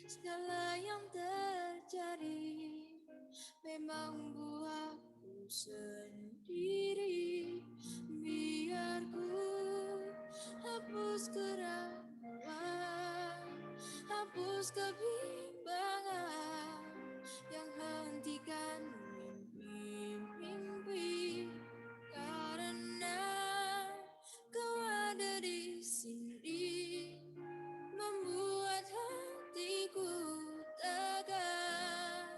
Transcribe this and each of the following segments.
Segala yang terjadi memang buatku sendiri. Biar ku hapus keraguan, hapus kebimbangan yang hentikan mimpi-mimpi. Karena kau ada di sini, membuat hatiku tegar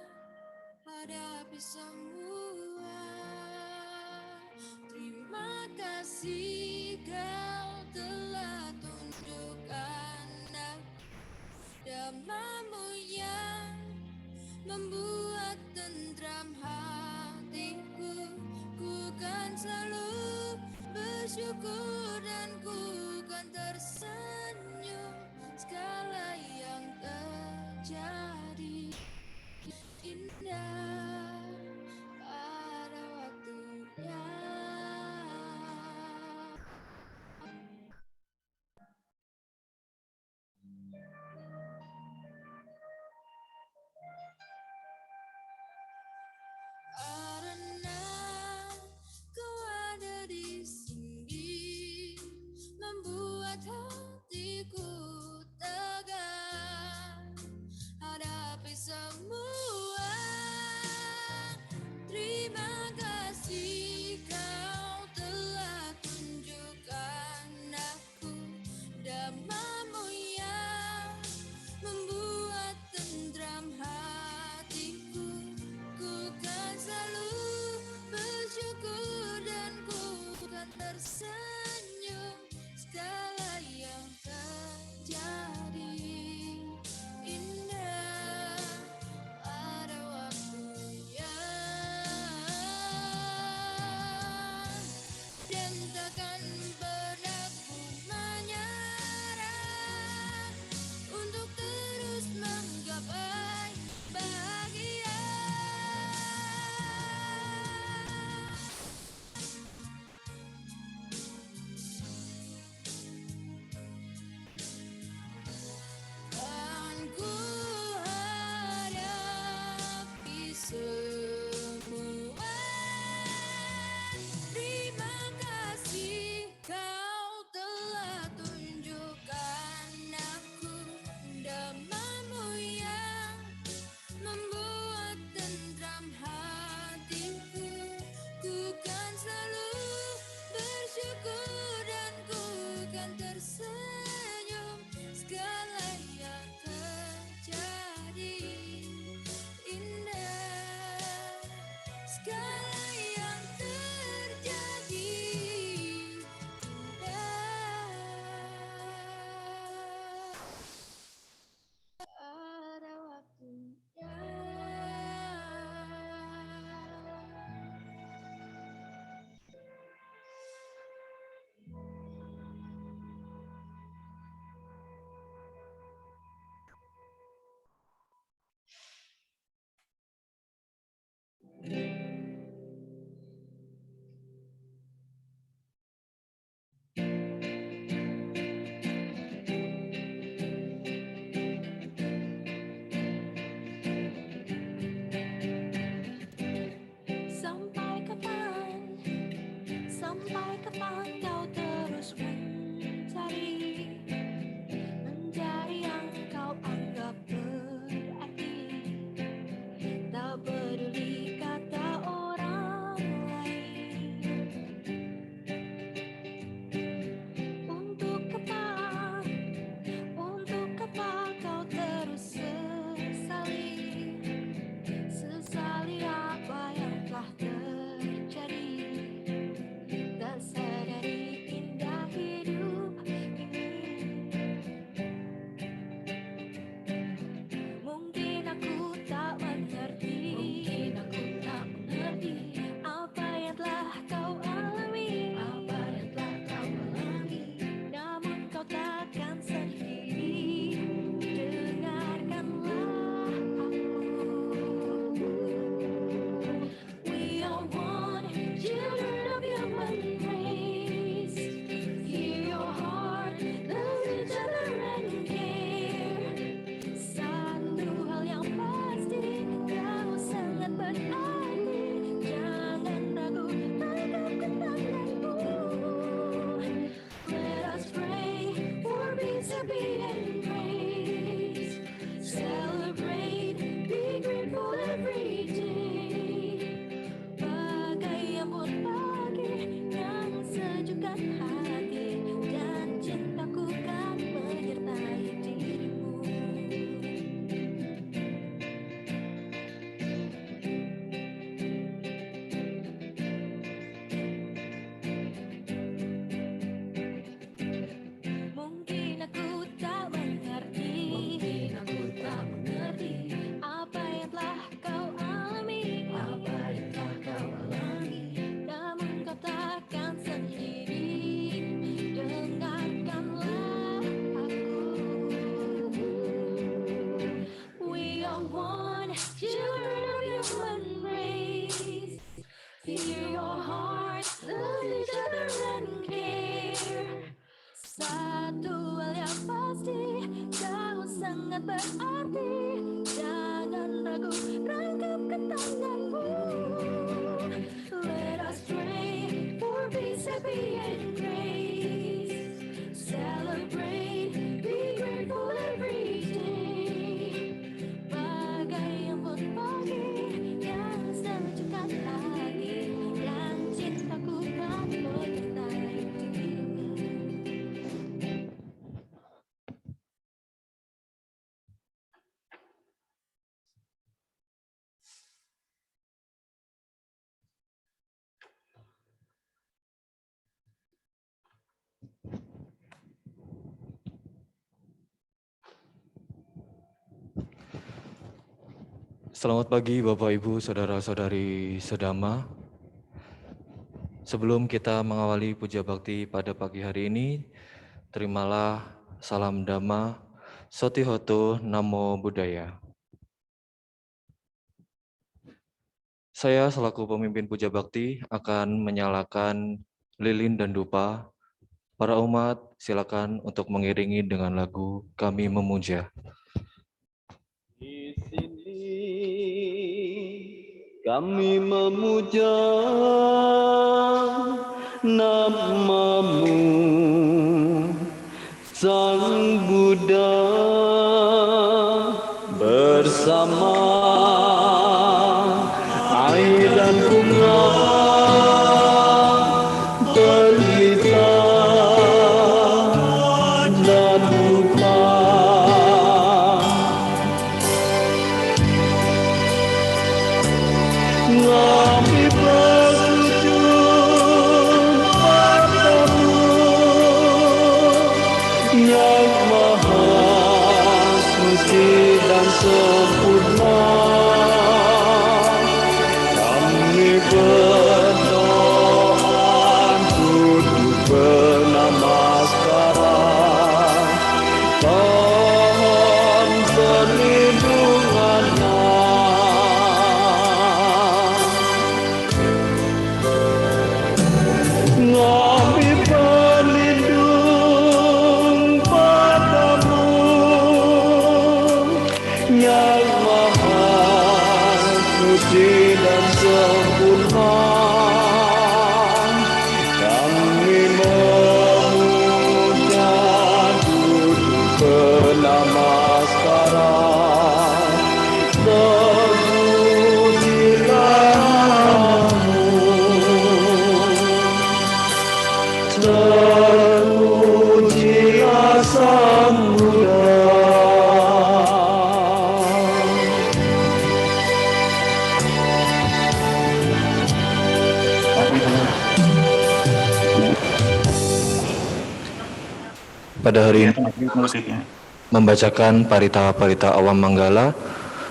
hadapi semua. Terima kasih kau telah tunjukkan aku damamu yang membuat tentram hatiku. Ku kan selalu bersyukur dan ku kan tersenyum segala yang terjadi indah pada waktunya. Karena kau ada di sini, membuat hatiku tegar hadapi semua. Terima kasih kau telah tunjukkan aku damamu yang membuat tentram hatiku. Ku kan selalu bersyukur dan ku kan tersenyum segala yang terjadi indah pada waktunya. Dan takkan pernah ku menyerah untuk terus menggapai bahagia. Dan ku hadapi semua. Terima kasih kau telah tunjukkan aku damamu yang membuat tentram hatiku. Ku kan selalu bersyukur dan ku kan tersenyum segala yang terjadi indah, segala yang terjadi indah pada waktunya. Sampai kapan kau terus mencari yang kau anggap berarti. Tak peduli kata happy and praise. Celebrate, be grateful every day. Bagai embun pagi yang sejukkan hati, dan cintaku kan menyertai dirimu. Mungkin aku tak mengerti apa yang telah kau alami, namun kau takkan sendiri. Dengarkanlah aku. We are one, children of human race. Hear your heart, love each other and care. Satu hal yang pasti, kau sangat berarti. Jangan ragu, rangkapkan tanganmu. Let us pray for peace, happy and grace. Celebrate, be grateful every day. Bagai embun pagi yang sejukkan hati, dan cintaku kan menyertai dirimu. Selamat pagi Bapak Ibu, Saudara-saudari sedama. Sebelum kita mengawali puja bakti pada pagi hari ini, terimalah salam Dhamma, Sotihoto Namo Buddhaya. Saya selaku pemimpin puja bakti akan menyalakan lilin dan dupa. Para umat silakan untuk mengiringi dengan lagu Kami Memuja. Di sini kami memuja namamu, Sang Buddha, bersama air dan bunga pelita dan dupa. Kami bersujud padamu, Yang Maha Suci dan sempurna. Kami berdoa untuk bernamaskara, mohon perlindungannya. Kami berlindung padamu, Yang Maha Suci dan sempurna. Kami memuja duduk bernamaskara, terpujilah Sang Buddha. Pada hari ini membacakan parita-parita awam manggala.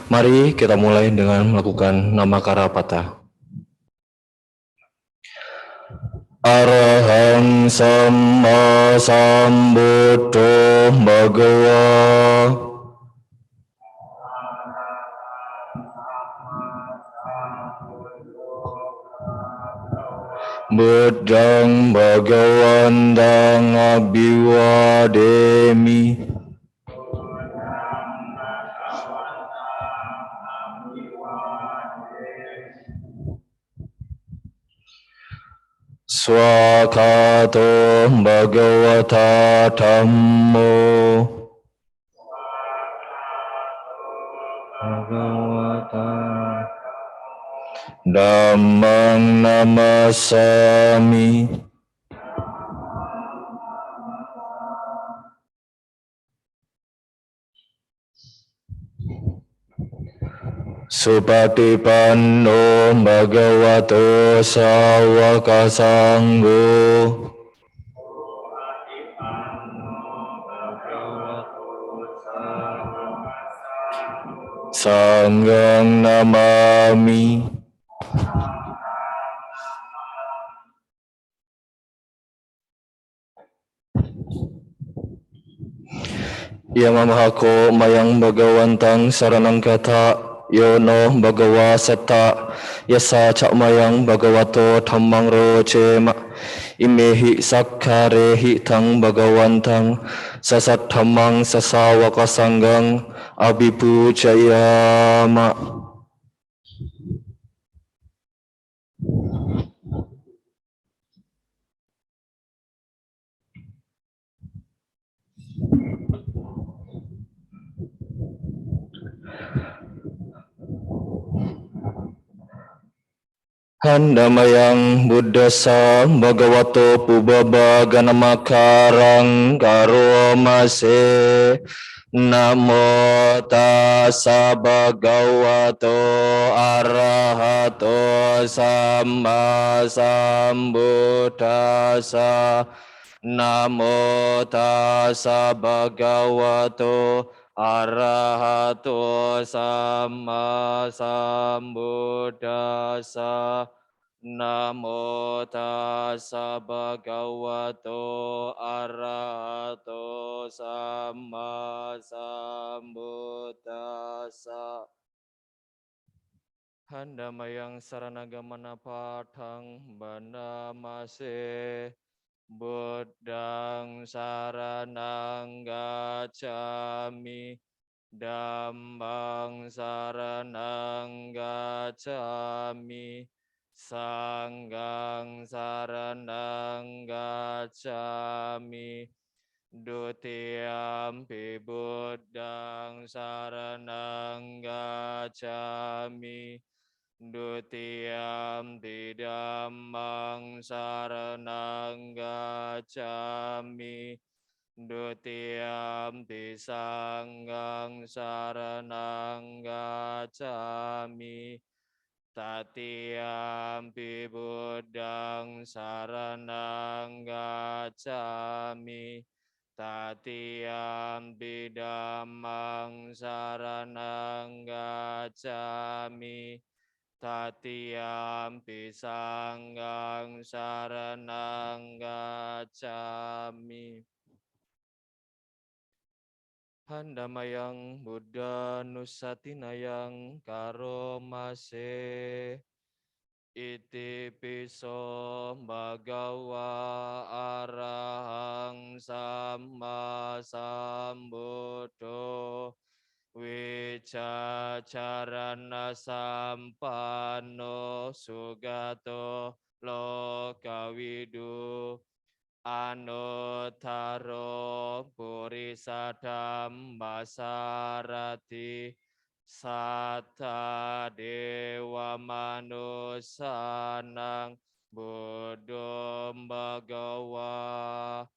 Mari kita mulai dengan melakukan namakara pata. Arahang Samma Sambuddho Bhagava. Buddhang Bhagawantang Abhiwademi. Swakato Bhagavata Dhammo Bhagavata Dhammang Namasami. Supatipanno Bhagavato Sawaka Sangho Sanghang Namami. Yamamahako mayang Bhagawantang saranang kata yono Bhagawa satta yasa cak mayang Bhagavato dhammang rocema imehi sakkarehi tang Bhagawantang sasat dhammang sasawaka sanggang abhipujayama. Handamayang buddhasa Bhagavato pubaba ganamakarang karomase. Namo tassa Bhagavato arahato samma sambuddhassa. Namo tassa Bhagavato arahato samma sambuddhassa. Namo tassa Bhagavato arahato samma sambuddhassa. Handamayang saranagamana patang bandamase. Buddhang saranang gacchami, Dhammang saranang gacchami, Sanghang saranang gacchami. Dutiyampi Buddhang saranang gacchami. Dutiyampi Dhammang saranang gacchami. Dutiyampi Sanghang saranang gacchami. Tatiyampi Buddhang saranang gacchami. Tatiyampi Dhammang saranang gacchami. Tatiyampi Sanghang saranang gacchami. Handamayang Buddha Nusatinayang karomase. Iti piso Bhagawa arahang samma sambuddho. Wicacarana sampanno sugato lokawidu. Anuttaro purisa dhamma sarati. Satta dewa manusanang buddham bhagavati.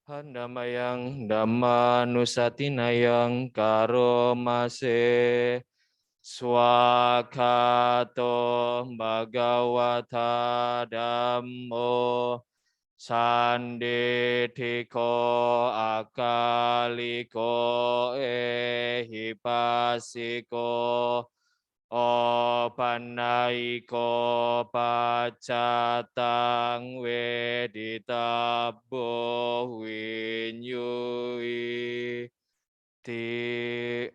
Handamayang dhamma nusatinayang karomase. Swakato Bhagavata Dhammo Sanditiko akaliko ehipasiko opanaiko pacatang weditabo winyui ti.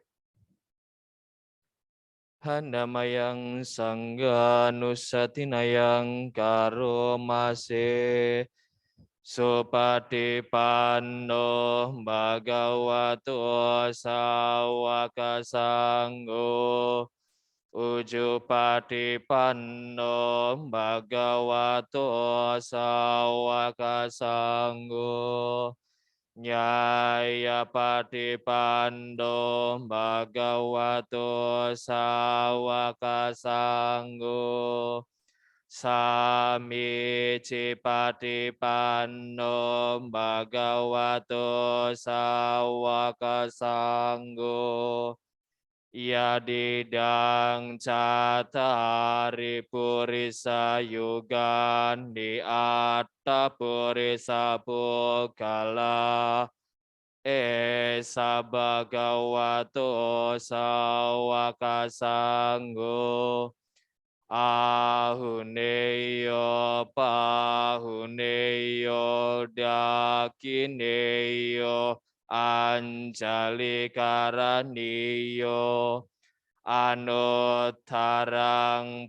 Handamayang sangga nusatinayang karomase. Supatipanno bhagavato sawaka sangho. Ujupatipanno bhagavato sawaka sangho. Nyayapatipanno bhagavato sawaka sangho. Samicipatipanno bhagavato sawaka sangho. Yadidang catari purisa yugan di atta purisa pukala. Esa bhagavato sawaka sangho. Ahuneyo pahuneyo dakineyo anjali karaniyo anuttarang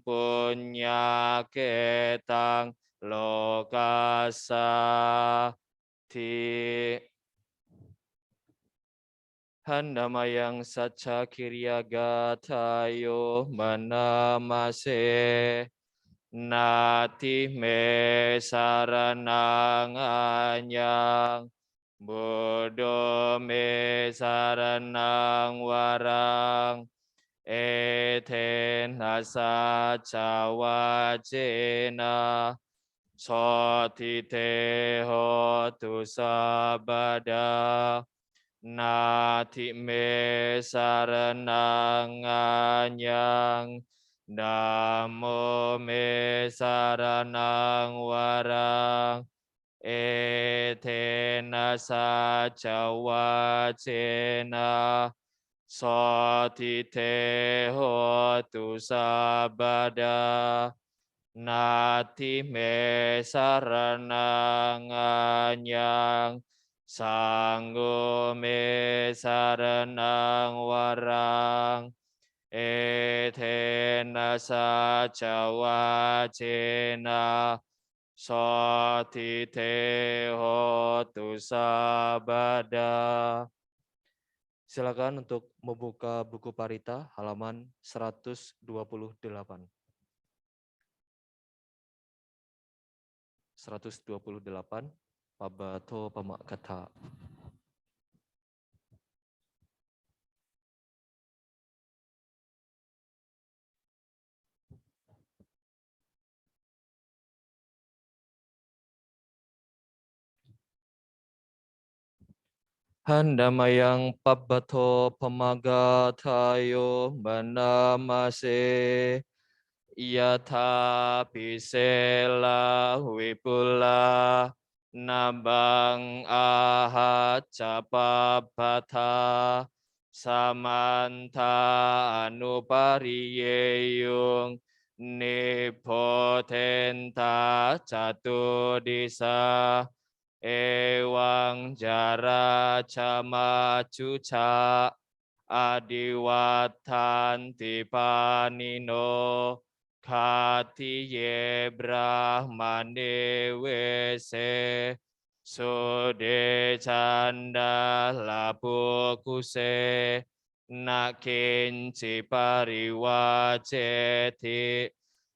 punyaketang lokasati. Handamayang saca kirya gatayo manamase. Nati me saranang anyang. Buddho me saranang warang. Etena saca wajena. Sotite hotu sabada. Nati me saranang anyang. Namo me saranang warang. Etena saca wacena. Sotite hotu sabada. Nati me saranang anyang. Sanggo me saranang warang. Etena saca wacena. Sotite hotu sabada. Silakan untuk membuka buku Parita halaman 128. 128 Pabato Pamakatha. Handamayang Pabato Pamagathayo Manamase. Yatha pisela wipula nabang ahat capapatha samanta anupariyeyung nipotenta catudisa ewang jara camacuca adiwatanti panino Khatiye brahmane wese sode canda lapukuse nakinci pariwaceti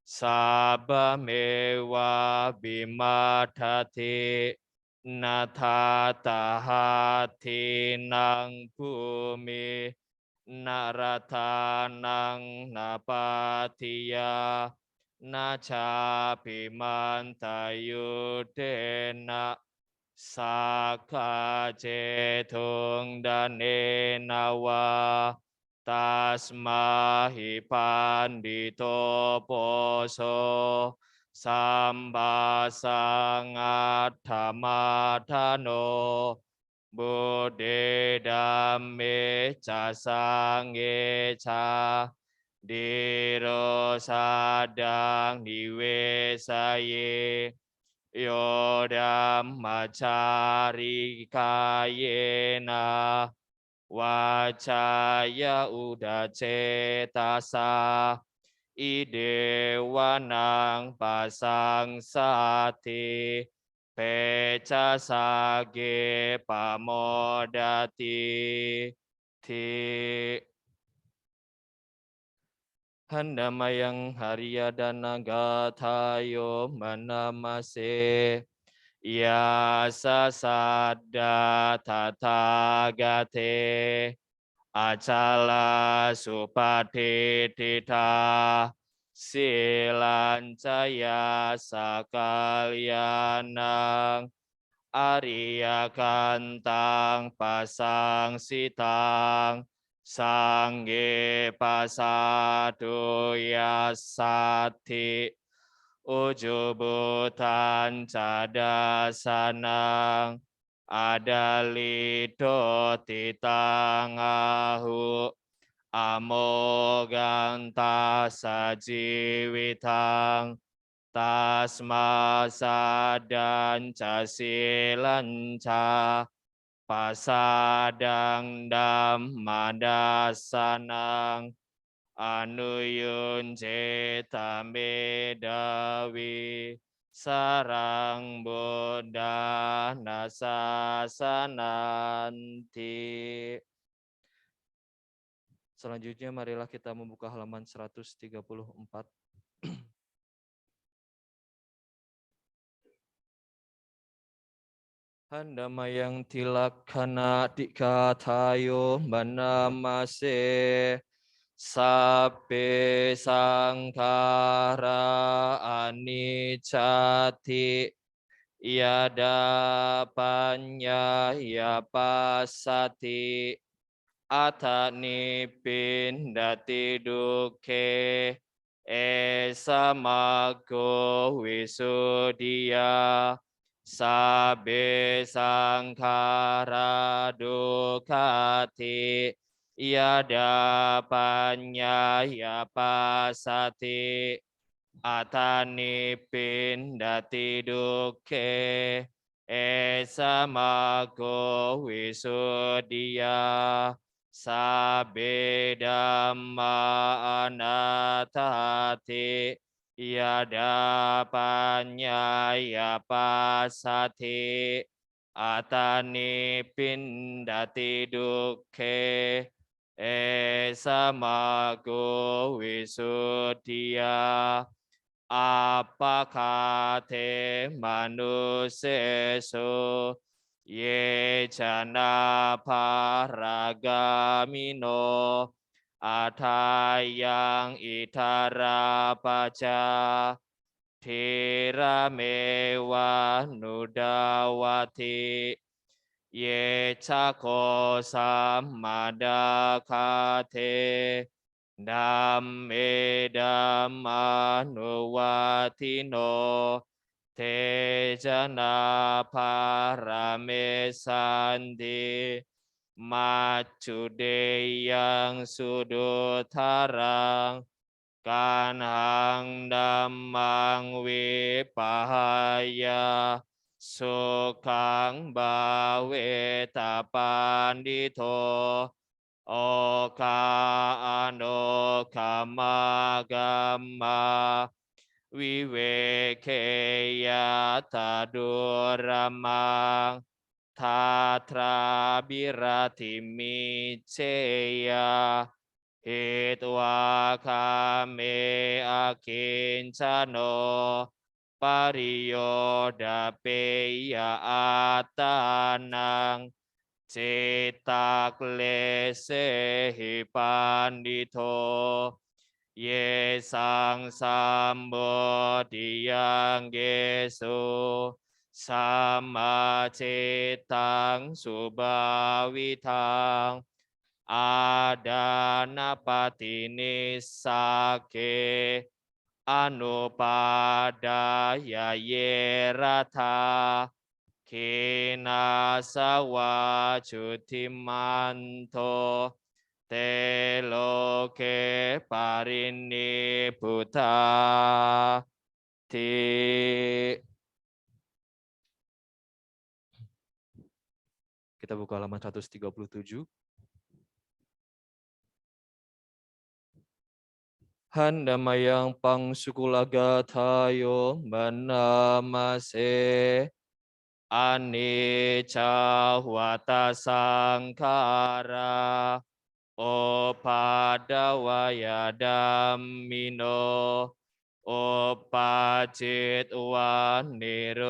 sabamewa bimadhati natatahati nang bumi naratanang napatiya nacapi mantayudena saka cetung dane nawa tasmahi pandito poso sambasangat dhamadhano Bodhe dhamme ca sangge ca diro sadang diwesaye yo dhamma carikayena wacaya udacetasa idewanang pasang sati Peca sage pamodati ti Handamayang Haryadana Gathayo Manamase Yasa Sadda Tathagate Acala Supatitita Silancaya Sakalyanang Arya Kantang Pasang Sitang Sangge Pasado Yasati Ujubutan Cadasanang Adalito Titangahu Amoganta Sajiwitang Tasma sadan casilanca pasadang damadasanang anuyun cetamedawi sarang Buddha nasasananti. Selanjutnya marilah kita membuka halaman 134. Handamayang tilakkana dikatayo manamase sape sangkara anicati yada panyaya pasati atani pindati duke esamago wisudia sabe sangkara dukati yada panyaya pasati atani pindati duke esamago wisudia sabe dhamma anatati yada panyaya pasati atani pindati duke esamago wisudia apakate manusesu ye jana paragamino atayang itara paca thira mewa nudawati ye cako samadakate dhamme dhammanuwatino te jana paramesandi macudeyang sudutarang kanhang dhammang wipahaya sukang bawe tapandito oka anokamagama vivekeya taduramang tatra birati miceya hitwa kame akincano pariyodapeya atanang cetak lesehi pandito ye sang sambodiyang gesu sama cetang subawitang adana patini sake anupadaya yerata kina sawa cutimanto te loke parini buta ti. Kita buka halaman 137. Handamayang pangsukulagathayo manamase อนิจจาวัตสังขาราโอปาดวยดัมมิโนโอปาจิตวานิโร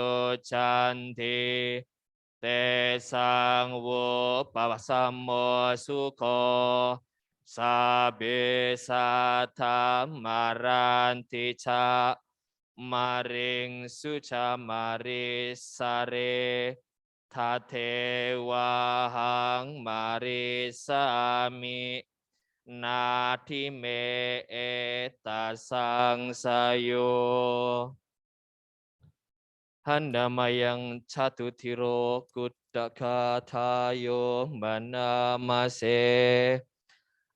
ชันติเตสังโวปะสัมโมสุโคสัพเพสัทธามารันติชามาริงสุชามาริสาเรทัเทวาหังมาริสามินาทิเมเอตัสสังสยโยหันดามายังชาตุธิโรกุตตะคาทายโยมนามาเส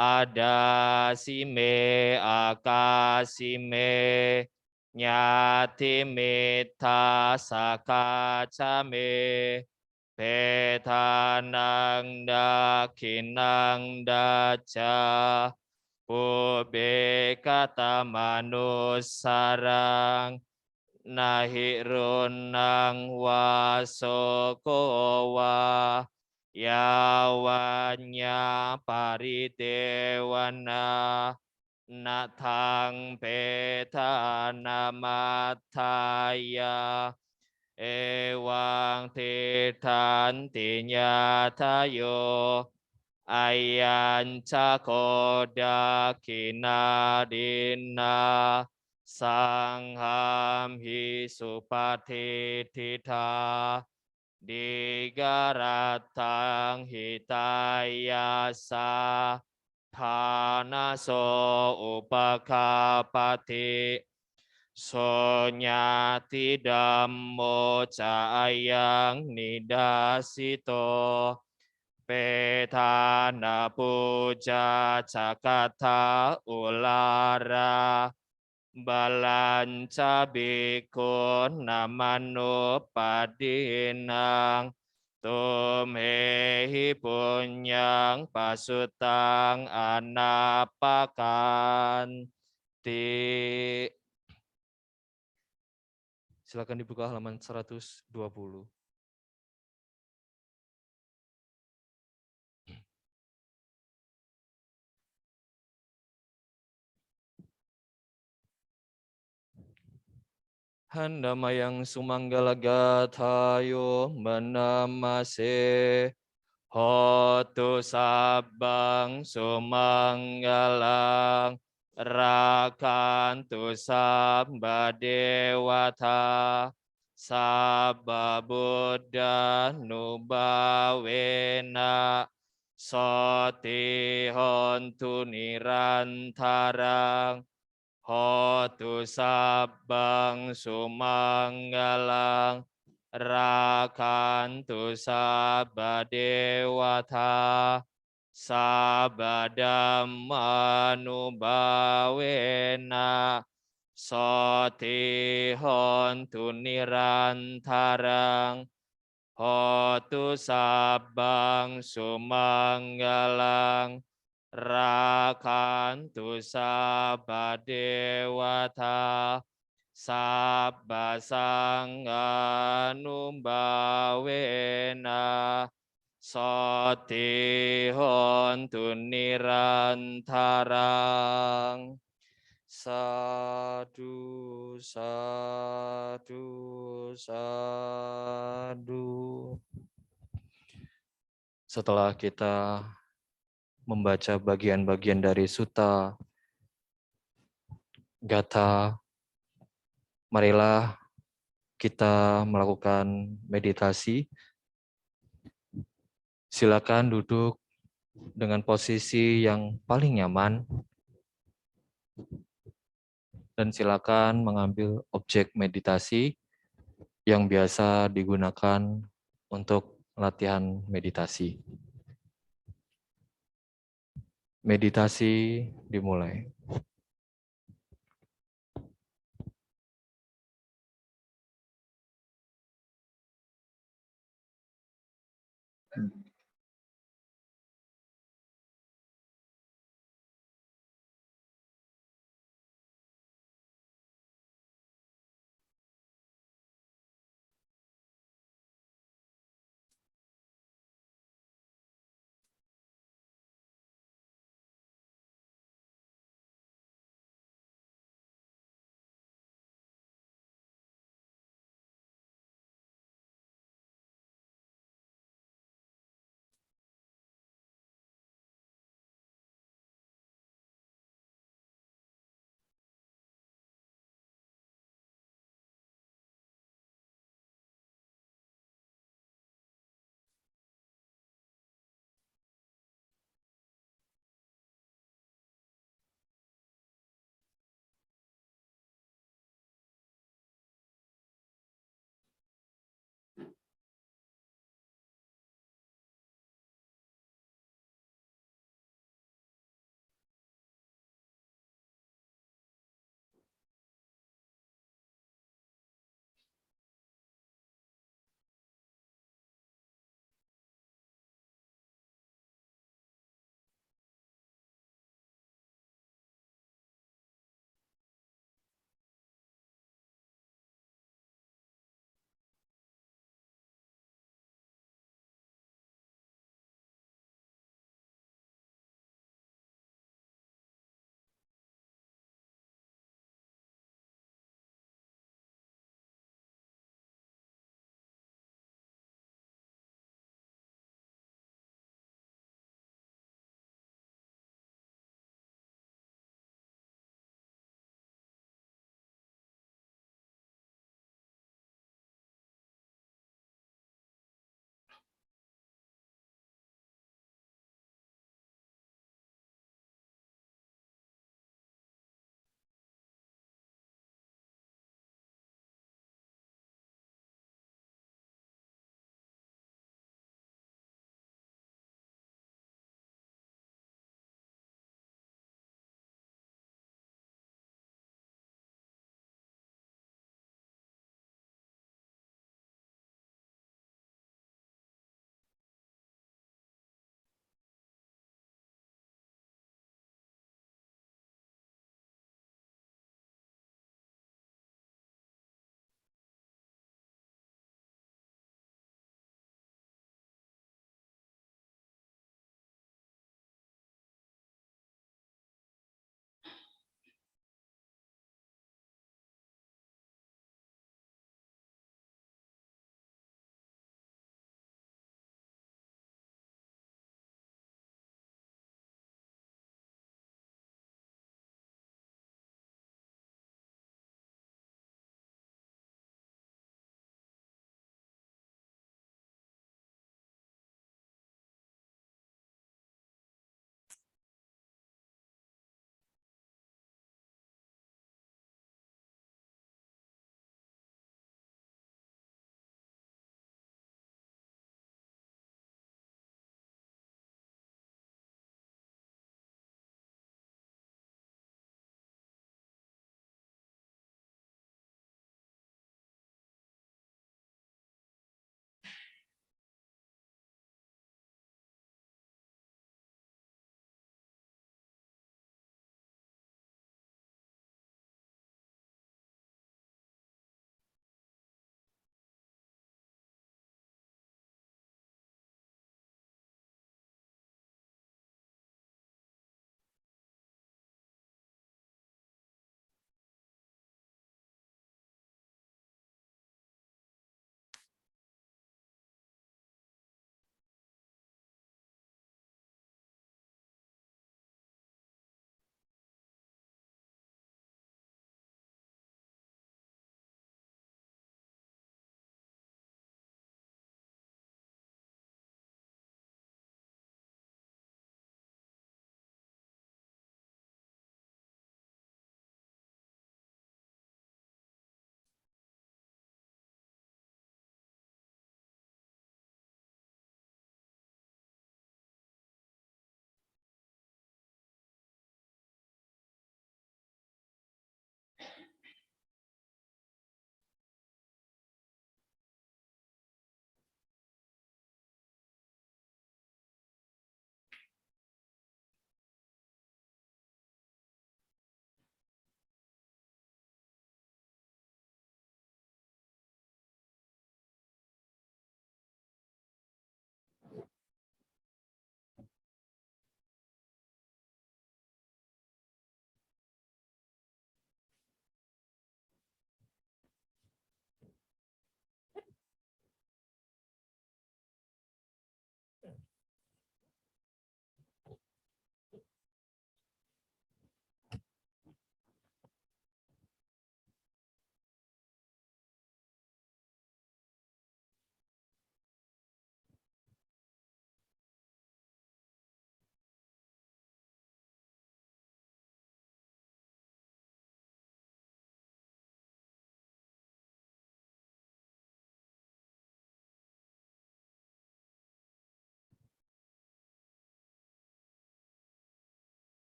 อาดาสิเมอากาสิเมญาติเมทาสกาชะเมเพทานังดาขินังดาจาปุเบกตมนุสสารังนาหิรุนังวาโสโกวายาวัญญาปาริเทวนานาทังเปทานามัตถายาเอวังทิฏฐันติญาทโยอายัญชะโคดาคินาดินนาสังหามหิสุปฏิทิทาดิการัตถังหิตายาสาทานาโสอุปคาปฏิโสญาติดัมโมจายังนิดาสิโตเปทานาปูจาจักทาอุลาราบาลัญชาบิโกนามานุปดินังตุมเหหิปุญญังปัสสุตังอนาปกันติ Silakan dibuka halaman 120. Handamayang sumanggala gathayo manamase hotu sabang sumanggalang rakantu sabba dewata sabba buddha nubawena soti hontu nirantarang hotu sabang sumanggalang rakantu sabba dewata sabba dhammanubhavena soti hontu nirantarang hotu sabang sumanggalang rakantu sabba dewata sabba sanghanumbhavena soti hontu nirantarang. Sadu, sadu, sadu. Setelah kita membaca bagian-bagian dari Sutta Gatha, marilah kita melakukan meditasi. Silakan duduk dengan posisi yang paling nyaman dan silakan mengambil objek meditasi yang biasa digunakan untuk latihan meditasi. Meditasi dimulai.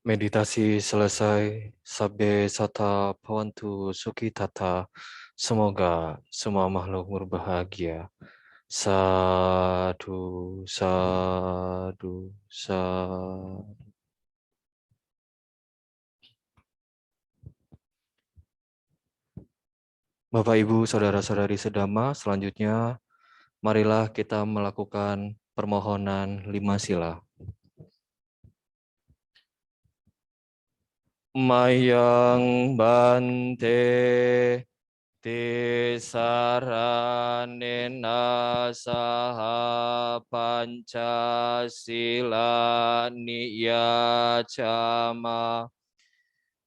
Meditasi selesai. Sabbe sata bhavantu sukhitata. Semoga semua makhluk berbahagia. Sadu, sadu, sadu. Bapak, Ibu, Saudara-saudari sedama, selanjutnya marilah kita melakukan permohonan 5 sila. Mayang bante tisaranena saha pancasila niyacama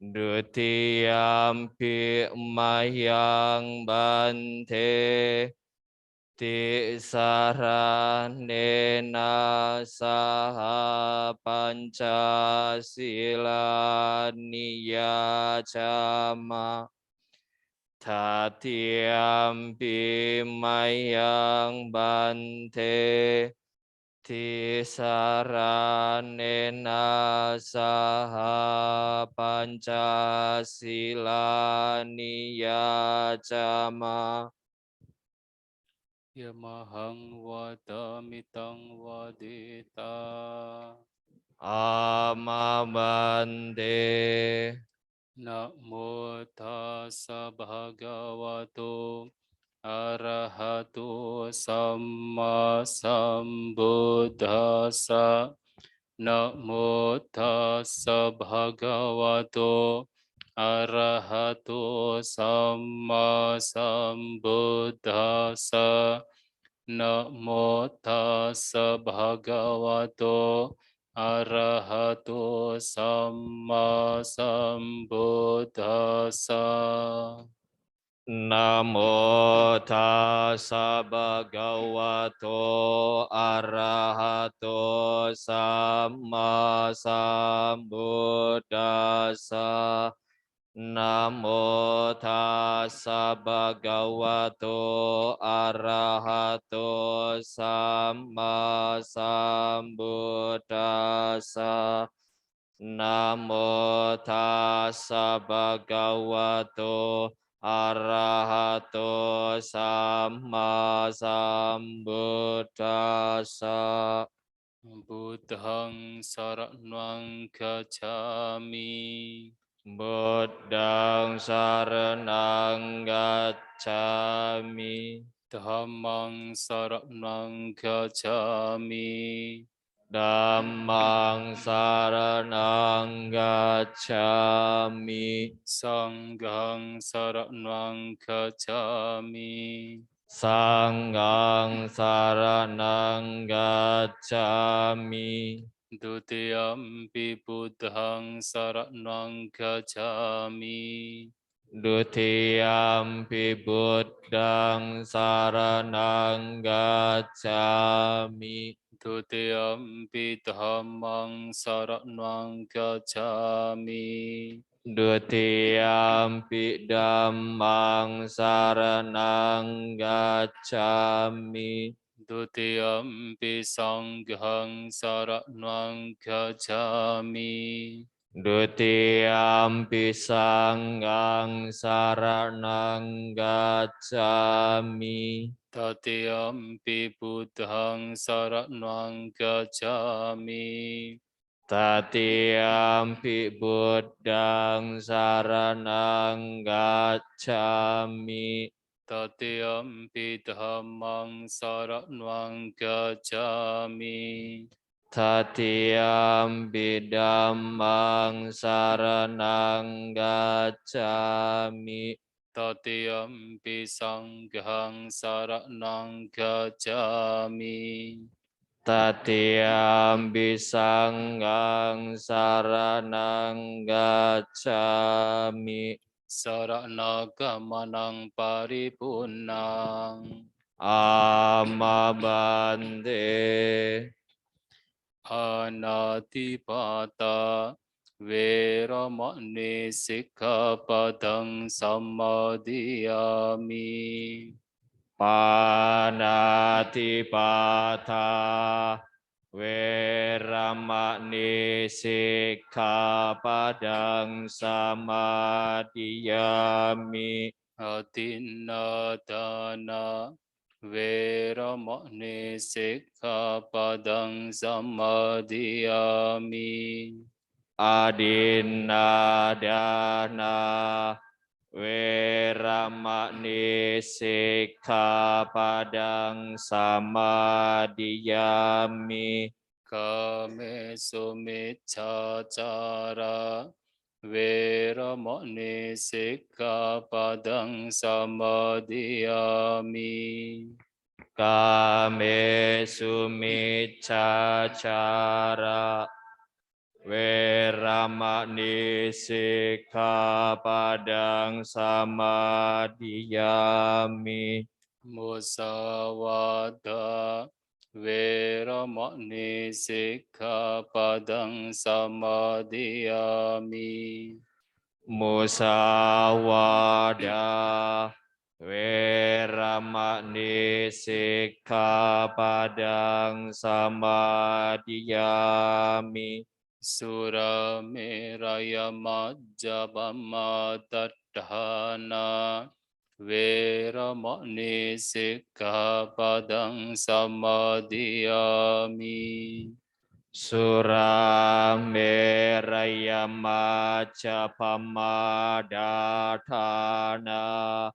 dutiyampi mayang bante tisaranena saha pancasila niyacama tatiyampi mayang bante tisaranena saha pancasila niyacama Yamahang wadamitang wadita. amabante Namo tassa bhagavato arahato samma sambuddhassa. Namo tassa bhagavato arahato samma sambuddhassa. Namo tassa bhagavato arahato samma sambuddhassa. Namo tassa bhagavato arahato samma sambuddhassa. Namo tassa bhagavato arahato samma sambuddhassa. Namo tassa bhagavato arahato samma sambuddhassa. Buddhang saranang gacchami. Buddhang saranang gacchami. Dhammang saranang gacchami. Dhammang saranang gacchami. Sanghang saranang gacchami. Sanghang saranang gacchami. Dutiyampi buddhang saranang gacchami. Dutiyampi buddhang saranang gacchami. Dutiyampi dhammang saranang gacchami. Dutiyampi dhammang saranang gacchami. Dutiyampi sanghang saranang gacchami. Dutiyampi sanghang saranang gacchami. Tatiyampi buddhang saranang gacchami. Tatiyampi buddhang saranang gacchami. Tatiyampi dhammang saranang gacchami. Tatiyampi dhammang saranang gacchami. Tatiyampi sanghang saranang gacchami. Tatiyampi sanghang saranang gacchami. Saranagammanang paripunnang. Amabante. Anatipata Veramani Sikkhapadang Sammadhiyami. Panatipata Weramani sikkhapadang samadhiyami. Atinadana Veramani sikkhapadang samadhiyami. Adinadana Weramani sikkhapadang samadhiyami. Kame sumiccacara Veramani sikkhapadang samadhiyami. Kamesu miccacara Weramani sikkhapadang samadhiyami. Musawada Veramani sikkhapadang samadhiyami. Musawada Weramani sikkhapadang samadhiyami. Surameraya majjapamma taddhana Veramani sikkhapadang samadhiyami. Surameraya majjapamma dathana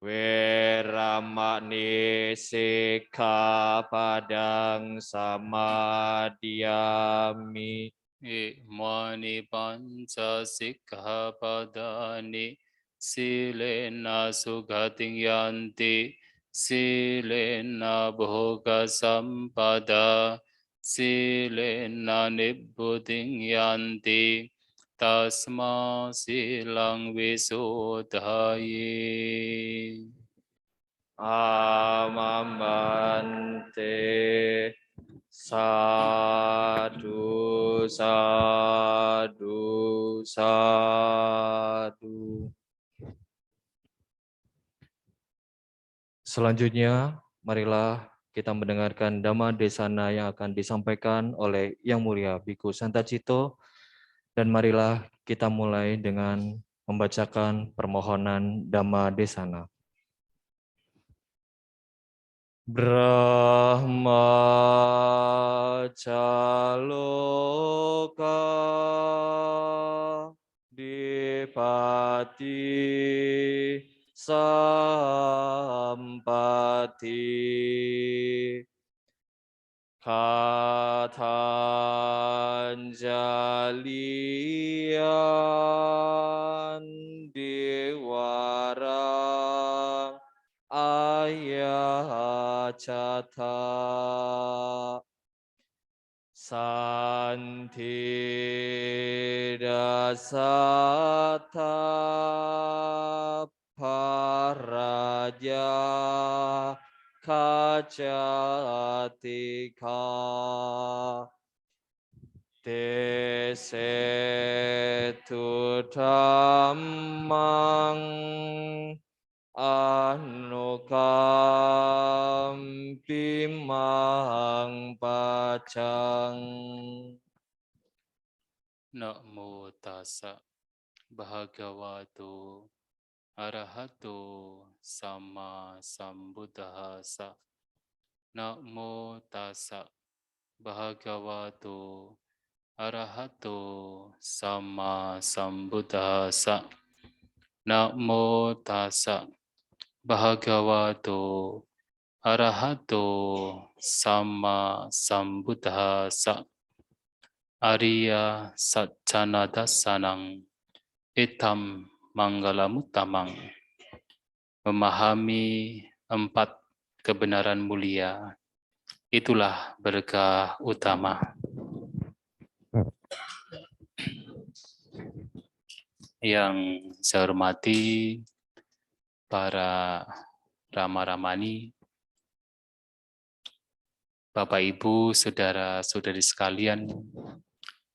Weramani sikkhapadang samadhiyami. Imani panca sikkhapadani silena sugating yanti silena bhoga sampada silena nibbuding yanti tasma silang visudhaye. Amamante sadu sadu sadu. Selanjutnya, marilah kita mendengarkan Dhamma Desana yang akan disampaikan oleh Yang Mulia Bhikkhu Santacitto, dan marilah kita mulai dengan membacakan permohonan Dhamma Desana. Brahma Caloka Dipati Sampati Katanjalian Dewarang Ayacata Santi Dasata Paraja Kacatika Tesetu Dhammang Anukampimang Pacang. Namo tassa bhagavato arahato sama sambuddhassa. Namo tassa bhagavato arahato sama sambuddhassa. Namo tassa bhagavato arahato sama sambuddhassa. Arya Satcana Dasanang Itam Manggalamuttamang. Memahami 4 kebenaran mulia, itulah berkah utama. Yang saya hormati para Rama-Ramani, Bapak Ibu, saudara-saudari sekalian,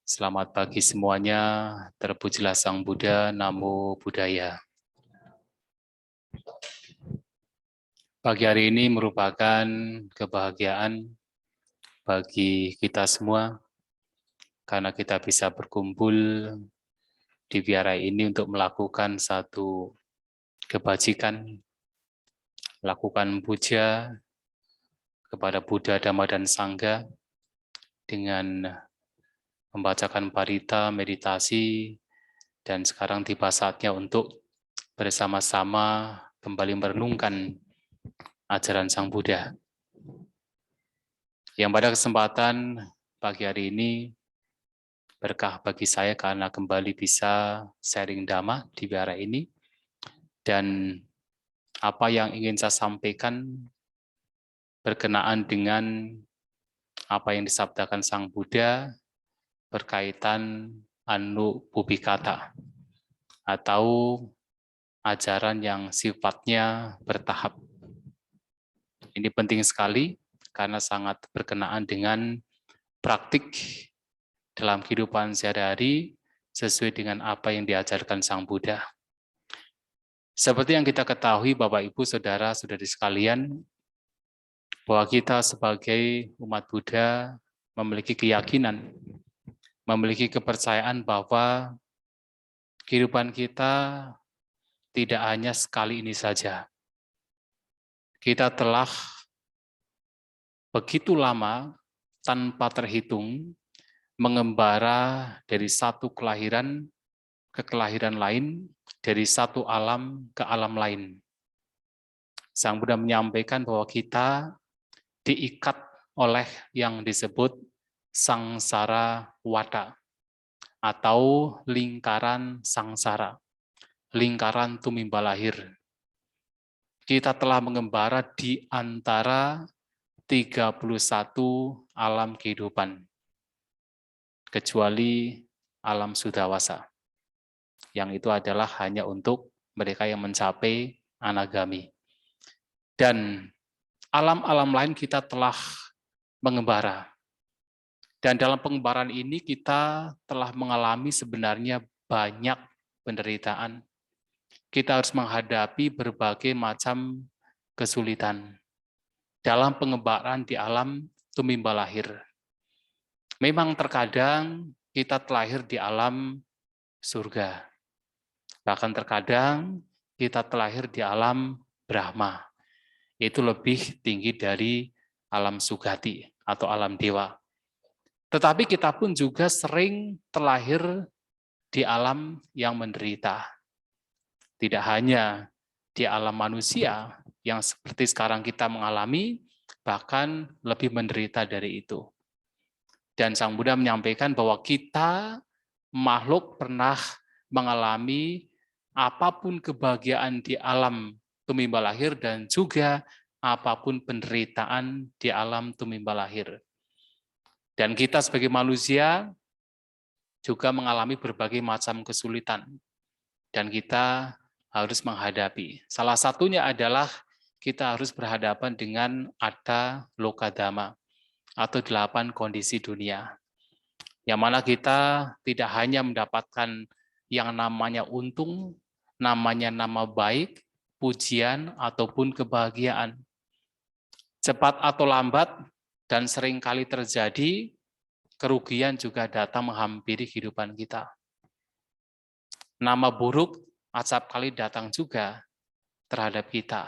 selamat pagi semuanya. Terpujilah Sang Buddha, Namo Buddhaya. Pagi hari ini merupakan kebahagiaan bagi kita semua, karena kita bisa berkumpul di wihara ini untuk melakukan satu kebajikan, lakukan puja kepada Buddha, Dhamma, dan Sangha dengan membacakan parita, meditasi, dan sekarang tiba saatnya untuk bersama-sama kembali merenungkan ajaran Sang Buddha. Yang pada kesempatan pagi hari ini berkah bagi saya karena kembali bisa sharing Dhamma di wihara ini, dan apa yang ingin saya sampaikan berkenaan dengan apa yang disabdakan Sang Buddha berkaitan Anubhubikata atau ajaran yang sifatnya bertahap. Ini penting sekali karena sangat berkenaan dengan praktik dalam kehidupan sehari-hari sesuai dengan apa yang diajarkan Sang Buddha. Seperti yang kita ketahui Bapak Ibu Saudara-saudari sekalian, bahwa kita sebagai umat Buddha memiliki keyakinan, memiliki kepercayaan bahwa kehidupan kita tidak hanya sekali ini saja. Kita telah begitu lama tanpa terhitung mengembara dari satu kelahiran ke kelahiran lain, dari satu alam ke alam lain. Sang Buddha menyampaikan bahwa kita diikat oleh yang disebut sangsara wada atau lingkaran sangsara, lingkaran tumimba lahir. Kita telah mengembara di antara 31 alam kehidupan, kecuali alam sudawasa, yang itu adalah hanya untuk mereka yang mencapai anagami. Dan alam-alam lain kita telah mengembara. Dan dalam pengembaraan ini kita telah mengalami sebenarnya banyak penderitaan. Kita harus menghadapi berbagai macam kesulitan dalam pengembaraan di alam tumimba lahir. Memang terkadang kita terlahir di alam surga. Bahkan terkadang kita terlahir di alam Brahma. Itu lebih tinggi dari alam sugati atau alam dewa. Tetapi kita pun juga sering terlahir di alam yang menderita. Tidak hanya di alam manusia yang seperti sekarang kita mengalami, bahkan lebih menderita dari itu. Dan Sang Buddha menyampaikan bahwa kita makhluk pernah mengalami apapun kebahagiaan di alam tumimba lahir dan juga apapun penderitaan di alam tumimba lahir. Dan kita sebagai manusia juga mengalami berbagai macam kesulitan. Dan kita harus menghadapi. Salah satunya adalah kita harus berhadapan dengan Atta Lokadhamma atau 8 kondisi dunia. Yang mana kita tidak hanya mendapatkan yang namanya untung, namanya nama baik, pujian, ataupun kebahagiaan. Cepat atau lambat, dan seringkali terjadi, kerugian juga datang menghampiri kehidupan kita. Nama buruk acap kali datang juga terhadap kita.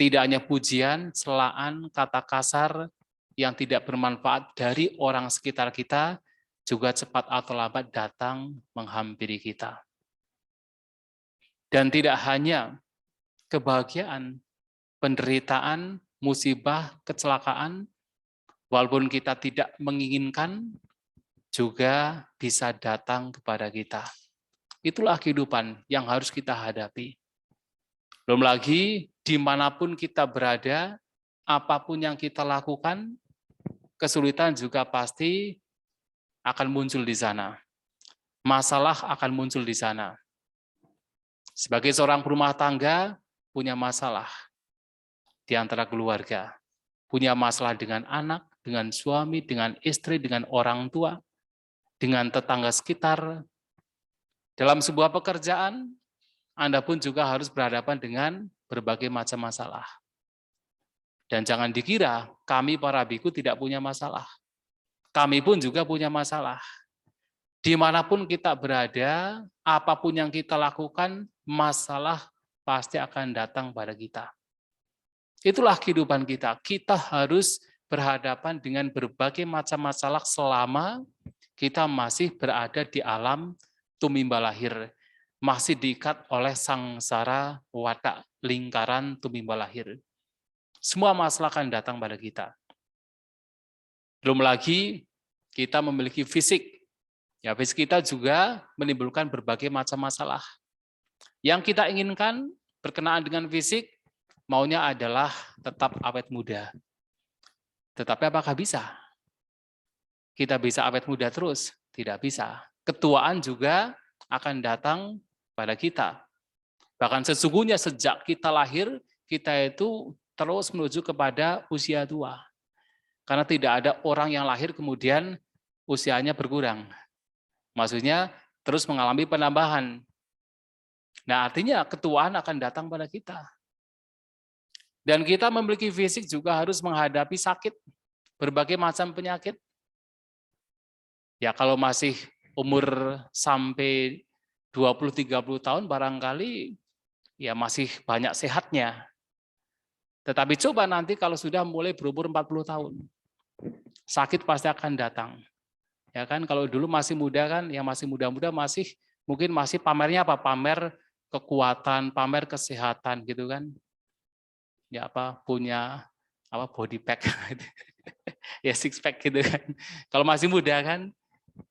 Tidak hanya pujian, celaan, kata kasar yang tidak bermanfaat dari orang sekitar kita, juga cepat atau lambat datang menghampiri kita. Dan tidak hanya kebahagiaan, penderitaan, musibah, kecelakaan, walaupun kita tidak menginginkan, juga bisa datang kepada kita. Itulah kehidupan yang harus kita hadapi. Belum lagi, dimanapun kita berada, apapun yang kita lakukan, kesulitan juga pasti akan muncul di sana. Masalah akan muncul di sana. Sebagai seorang berumah tangga, punya masalah di antara keluarga. Punya masalah dengan anak, dengan suami, dengan istri, dengan orang tua, dengan tetangga sekitar. Dalam sebuah pekerjaan, Anda pun juga harus berhadapan dengan berbagai macam masalah. Dan jangan dikira kami para biku tidak punya masalah. Kami pun juga punya masalah. Dimanapun kita berada, apapun yang kita lakukan, masalah pasti akan datang pada kita. Itulah kehidupan kita. Kita harus berhadapan dengan berbagai macam masalah selama kita masih berada di alam tumimba lahir. Masih diikat oleh sangsara watak, lingkaran tumimba lahir. Semua masalah akan datang pada kita. Belum lagi kita memiliki fisik. Ya, fisik kita juga menimbulkan berbagai macam masalah. Yang kita inginkan berkenaan dengan fisik, maunya adalah tetap awet muda. Tetapi apakah bisa? Kita bisa awet muda terus? Tidak bisa. Ketuaan juga akan datang pada kita. Bahkan sesungguhnya sejak kita lahir, kita itu terus menuju kepada usia tua. Karena tidak ada orang yang lahir kemudian usianya berkurang. Maksudnya terus mengalami penambahan. Nah, artinya ketuaan akan datang pada kita. Dan kita memiliki fisik juga harus menghadapi sakit, berbagai macam penyakit. Ya, kalau masih umur sampai 20-30 tahun barangkali ya masih banyak sehatnya. Tetapi coba nanti kalau sudah mulai berumur 40 tahun, sakit pasti akan datang. Ya kan, kalau dulu masih muda kan, yang masih muda-muda mungkin masih pamernya apa? Pamer kekuatan, pamer kesehatan gitu kan. Ya punya body pack. Ya six pack gitu kan. Kalau masih muda kan.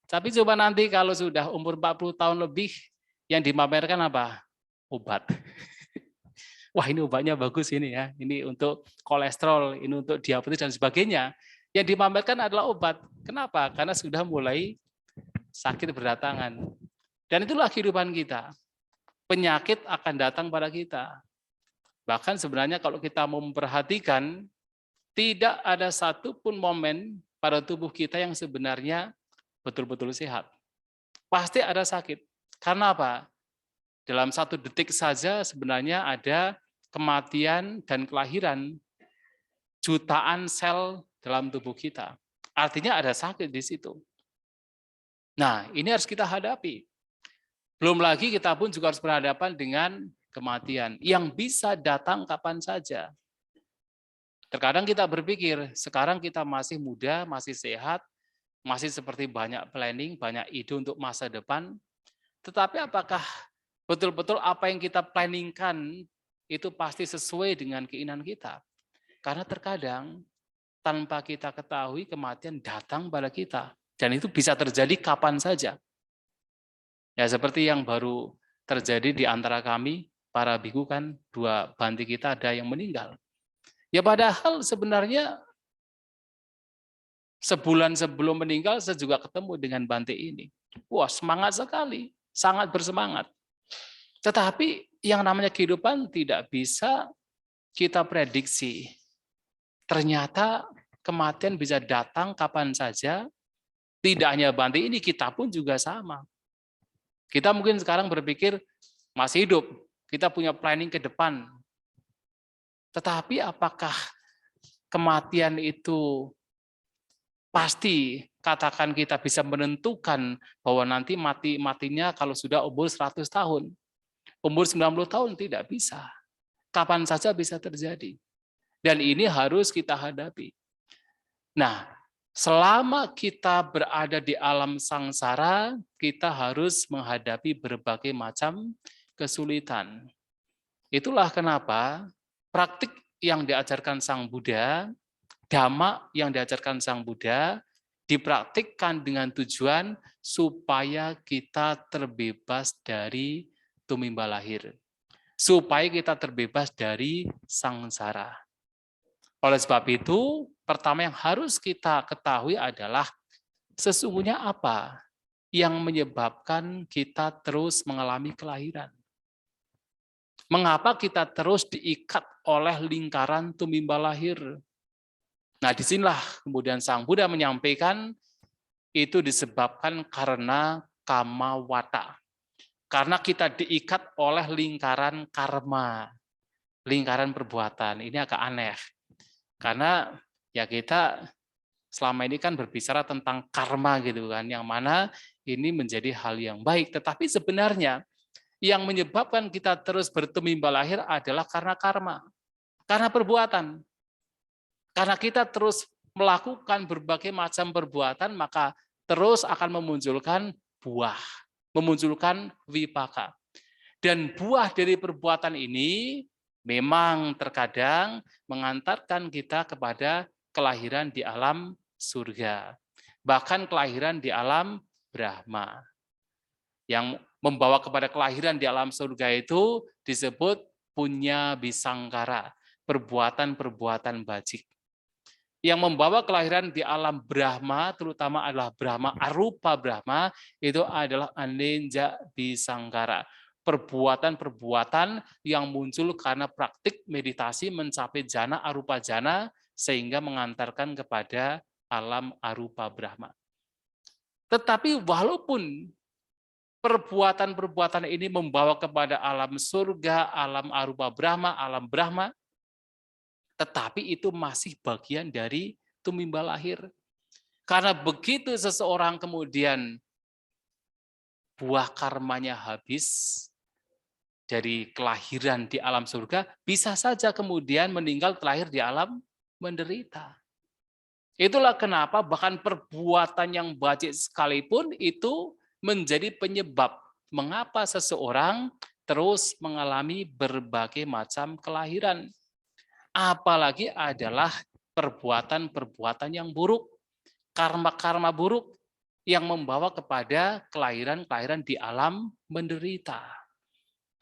Tapi coba nanti kalau sudah umur 40 tahun lebih, yang dipamerkan apa? Obat. Wah, ini obatnya bagus ini ya. Ini untuk kolesterol, ini untuk diabetes dan sebagainya. Yang dipamerkan adalah obat. Kenapa? Karena sudah mulai sakit berdatangan. Dan itulah kehidupan kita. Penyakit akan datang pada kita. Bahkan sebenarnya kalau kita mau memperhatikan, tidak ada satupun momen pada tubuh kita yang sebenarnya betul-betul sehat. Pasti ada sakit. Karena apa? Dalam 1 detik saja sebenarnya ada kematian dan kelahiran jutaan sel dalam tubuh kita. Artinya ada sakit di situ. Nah, ini harus kita hadapi. Belum lagi kita pun juga harus berhadapan dengan kematian yang bisa datang kapan saja. Terkadang kita berpikir, sekarang kita masih muda, masih sehat, masih seperti banyak planning, banyak ide untuk masa depan. Tetapi apakah betul-betul apa yang kita planningkan itu pasti sesuai dengan keinginan kita? Karena terkadang tanpa kita ketahui kematian datang pada kita. Dan itu bisa terjadi kapan saja. Ya seperti yang baru terjadi di antara kami, para biku kan, 2 banti kita ada yang meninggal. Ya padahal sebenarnya sebulan sebelum meninggal saya juga ketemu dengan Bante ini. Wah, semangat sekali, sangat bersemangat. Tetapi yang namanya kehidupan tidak bisa kita prediksi. Ternyata kematian bisa datang kapan saja. Tidak hanya Bante ini, kita pun juga sama. Kita mungkin sekarang berpikir masih hidup, kita punya planning ke depan. Tetapi apakah kematian itu pasti katakan kita bisa menentukan bahwa nanti matinya kalau sudah umur 100 tahun. Umur 90 tahun tidak bisa. Kapan saja bisa terjadi. Dan ini harus kita hadapi. Nah, selama kita berada di alam sangsara, kita harus menghadapi berbagai macam kesulitan. Itulah kenapa praktik yang diajarkan Sang Buddha, dhamma yang diajarkan Sang Buddha, dipraktikkan dengan tujuan supaya kita terbebas dari tumimba lahir. Supaya kita terbebas dari sangsara. Oleh sebab itu, pertama yang harus kita ketahui adalah sesungguhnya apa yang menyebabkan kita terus mengalami kelahiran. Mengapa kita terus diikat oleh lingkaran tumimba lahir? Nah, disinilah kemudian Sang Buddha menyampaikan itu disebabkan karena kama wata. Karena kita diikat oleh lingkaran karma, lingkaran perbuatan. Ini agak aneh. Karena ya kita selama ini kan berbicara tentang karma gitu kan, yang mana ini menjadi hal yang baik. Tetapi sebenarnya yang menyebabkan kita terus bertumimbal lahir adalah karena karma, karena perbuatan. Karena kita terus melakukan berbagai macam perbuatan, maka terus akan memunculkan buah, memunculkan wipaka. Dan buah dari perbuatan ini memang terkadang mengantarkan kita kepada kelahiran di alam surga. Bahkan kelahiran di alam Brahma. Yang membawa kepada kelahiran di alam surga itu disebut punya bisangkara, perbuatan-perbuatan bajik. Yang membawa kelahiran di alam Brahma, terutama adalah Brahma arupa Brahma, itu adalah anenja bisangkara. Perbuatan-perbuatan yang muncul karena praktik meditasi mencapai jana arupa jana, sehingga mengantarkan kepada alam arupa Brahma. Tetapi walaupun perbuatan-perbuatan ini membawa kepada alam surga, alam arupa Brahma, alam Brahma, tetapi itu masih bagian dari tumimbal lahir. Karena begitu seseorang kemudian buah karmanya habis dari kelahiran di alam surga, bisa saja kemudian meninggal terlahir di alam menderita. Itulah kenapa bahkan perbuatan yang bajik sekalipun itu menjadi penyebab mengapa seseorang terus mengalami berbagai macam kelahiran. Apalagi adalah perbuatan-perbuatan yang buruk, karma-karma buruk yang membawa kepada kelahiran-kelahiran di alam menderita.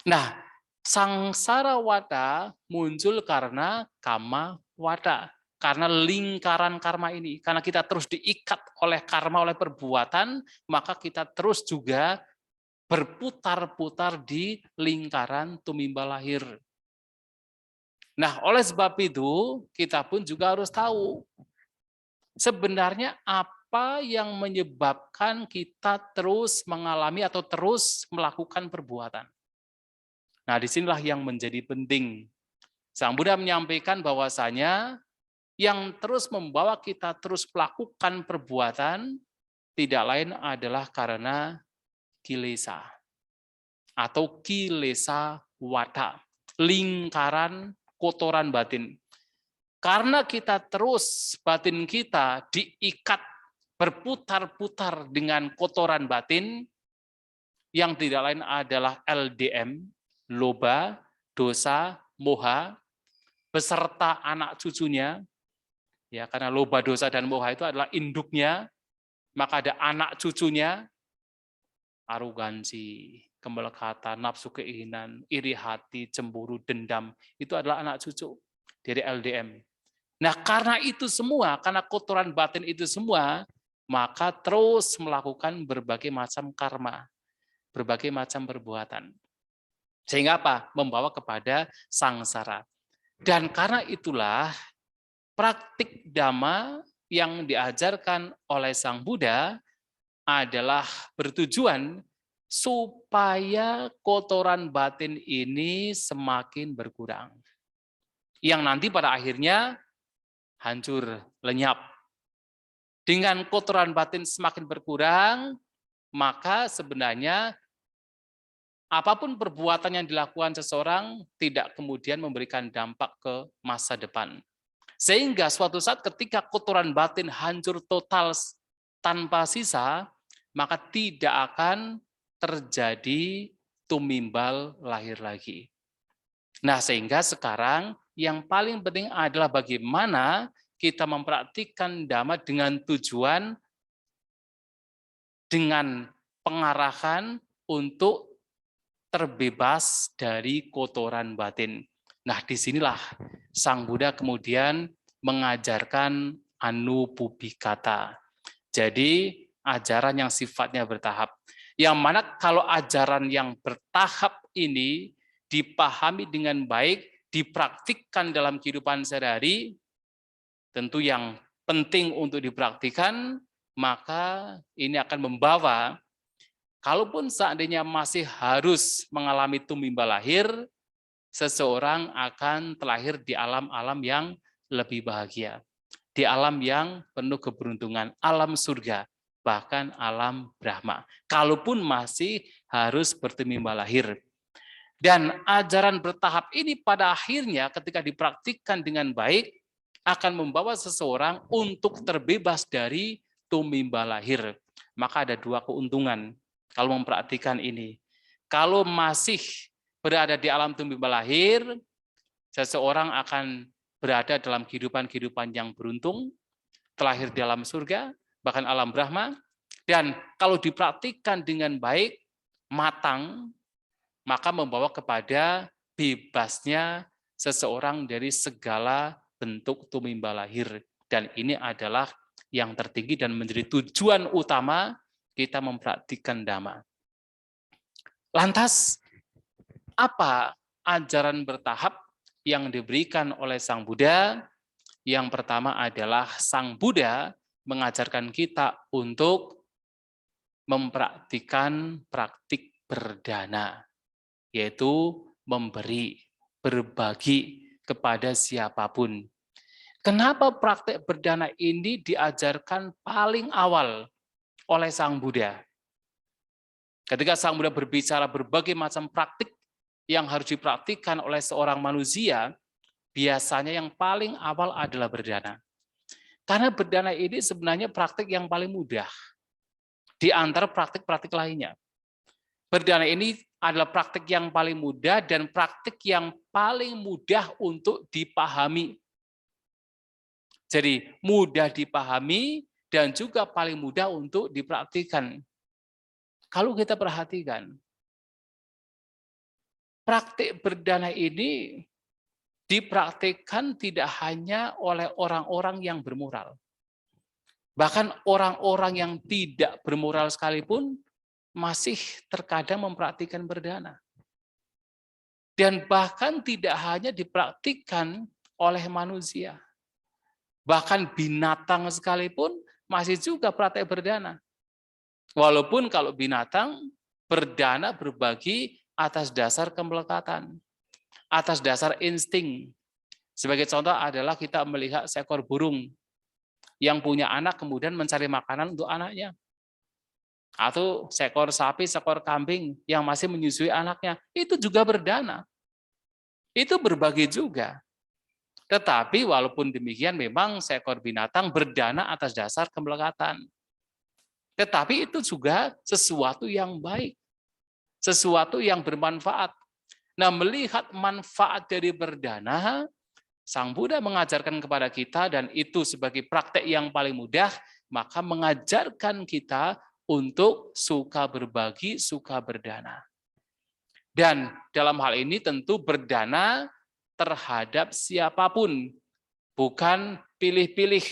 Nah, sangsara wata muncul karena kama wata, karena lingkaran karma ini. Karena kita terus diikat oleh karma, oleh perbuatan, maka kita terus juga berputar-putar di lingkaran tumimbal lahir. Nah, oleh sebab itu, kita pun juga harus tahu sebenarnya apa yang menyebabkan kita terus mengalami atau terus melakukan perbuatan. Nah, disinilah yang menjadi penting. Sang Buddha menyampaikan bahwasanya yang terus membawa kita terus melakukan perbuatan tidak lain adalah karena kilesa atau kilesa wata, lingkaran kotoran batin. Karena kita terus batin kita diikat berputar-putar dengan kotoran batin yang tidak lain adalah LDM, loba, dosa, moha, beserta anak cucunya. Ya, karena loba, dosa, dan moha itu adalah induknya, maka ada anak cucunya, arogansi, kemelekatan, nafsu keinginan, iri hati, cemburu, dendam, itu adalah anak cucu dari LDM. Nah, karena itu semua, karena kotoran batin itu semua, maka terus melakukan berbagai macam karma, berbagai macam perbuatan. Sehingga apa? Membawa kepada sangsara. Dan karena itulah praktik dhamma yang diajarkan oleh Sang Buddha adalah bertujuan supaya kotoran batin ini semakin berkurang. Yang nanti pada akhirnya hancur, lenyap. Dengan kotoran batin semakin berkurang, maka sebenarnya apapun perbuatan yang dilakukan seseorang tidak kemudian memberikan dampak ke masa depan. Sehingga suatu saat ketika kotoran batin hancur total tanpa sisa, maka tidak akan terjadi tumimbal lahir lagi. Nah, sehingga sekarang yang paling penting adalah bagaimana kita mempraktikkan dhamma dengan tujuan, dengan pengarahan untuk terbebas dari kotoran batin. Nah, disinilah Sang Buddha kemudian mengajarkan anupubikata. Jadi, ajaran yang sifatnya bertahap. Yang mana kalau ajaran yang bertahap ini dipahami dengan baik, dipraktikkan dalam kehidupan sehari-hari, tentu yang penting untuk dipraktikkan, maka ini akan membawa, kalaupun seandainya masih harus mengalami tumimbal lahir, seseorang akan terlahir di alam-alam yang lebih bahagia. Di alam yang penuh keberuntungan, alam surga, bahkan alam Brahma. Kalaupun masih harus bertimba lahir. Dan ajaran bertahap ini pada akhirnya ketika dipraktikkan dengan baik, akan membawa seseorang untuk terbebas dari tumimba lahir. Maka ada dua keuntungan kalau mempraktikkan ini. Kalau masih berada di alam tumimba lahir, seseorang akan berada dalam kehidupan yang beruntung, terlahir di alam surga, bahkan alam Brahma, dan kalau dipraktikkan dengan baik, matang, maka membawa kepada bebasnya seseorang dari segala bentuk tumimba lahir. Dan ini adalah yang tertinggi dan menjadi tujuan utama kita mempraktikkan Dhamma. Lantas, apa ajaran bertahap yang diberikan oleh Sang Buddha? Yang pertama adalah Sang Buddha mengajarkan kita untuk mempraktikkan praktik berdana, yaitu memberi, berbagi kepada siapapun. Kenapa praktik berdana ini diajarkan paling awal oleh Sang Buddha? Ketika Sang Buddha berbicara berbagai macam praktik yang harus dipraktikkan oleh seorang manusia, biasanya yang paling awal adalah berdana. Karena berdana ini sebenarnya praktik yang paling mudah di antara praktik-praktik lainnya. Berdana ini adalah praktik yang paling mudah dan praktik yang paling mudah untuk dipahami. Jadi mudah dipahami dan juga paling mudah untuk dipraktikkan. Kalau kita perhatikan, praktik berdana ini dipraktikkan tidak hanya oleh orang-orang yang bermoral. Bahkan orang-orang yang tidak bermoral sekalipun masih terkadang mempraktikkan berdana. Dan bahkan tidak hanya dipraktikkan oleh manusia. Bahkan binatang sekalipun masih juga praktek berdana. Walaupun kalau binatang berdana berbagi atas dasar kemelekatan, atas dasar insting. Sebagai contoh adalah kita melihat seekor burung yang punya anak kemudian mencari makanan untuk anaknya. Atau seekor sapi, seekor kambing yang masih menyusui anaknya, itu juga berdana. Itu berbagi juga. Tetapi walaupun demikian memang seekor binatang berdana atas dasar kemelekatan. Tetapi itu juga sesuatu yang baik. Sesuatu yang bermanfaat. Nah, melihat manfaat dari berdana, Sang Buddha mengajarkan kepada kita, dan itu sebagai praktek yang paling mudah, maka mengajarkan kita untuk suka berbagi, suka berdana. Dan dalam hal ini tentu berdana terhadap siapapun, bukan pilih-pilih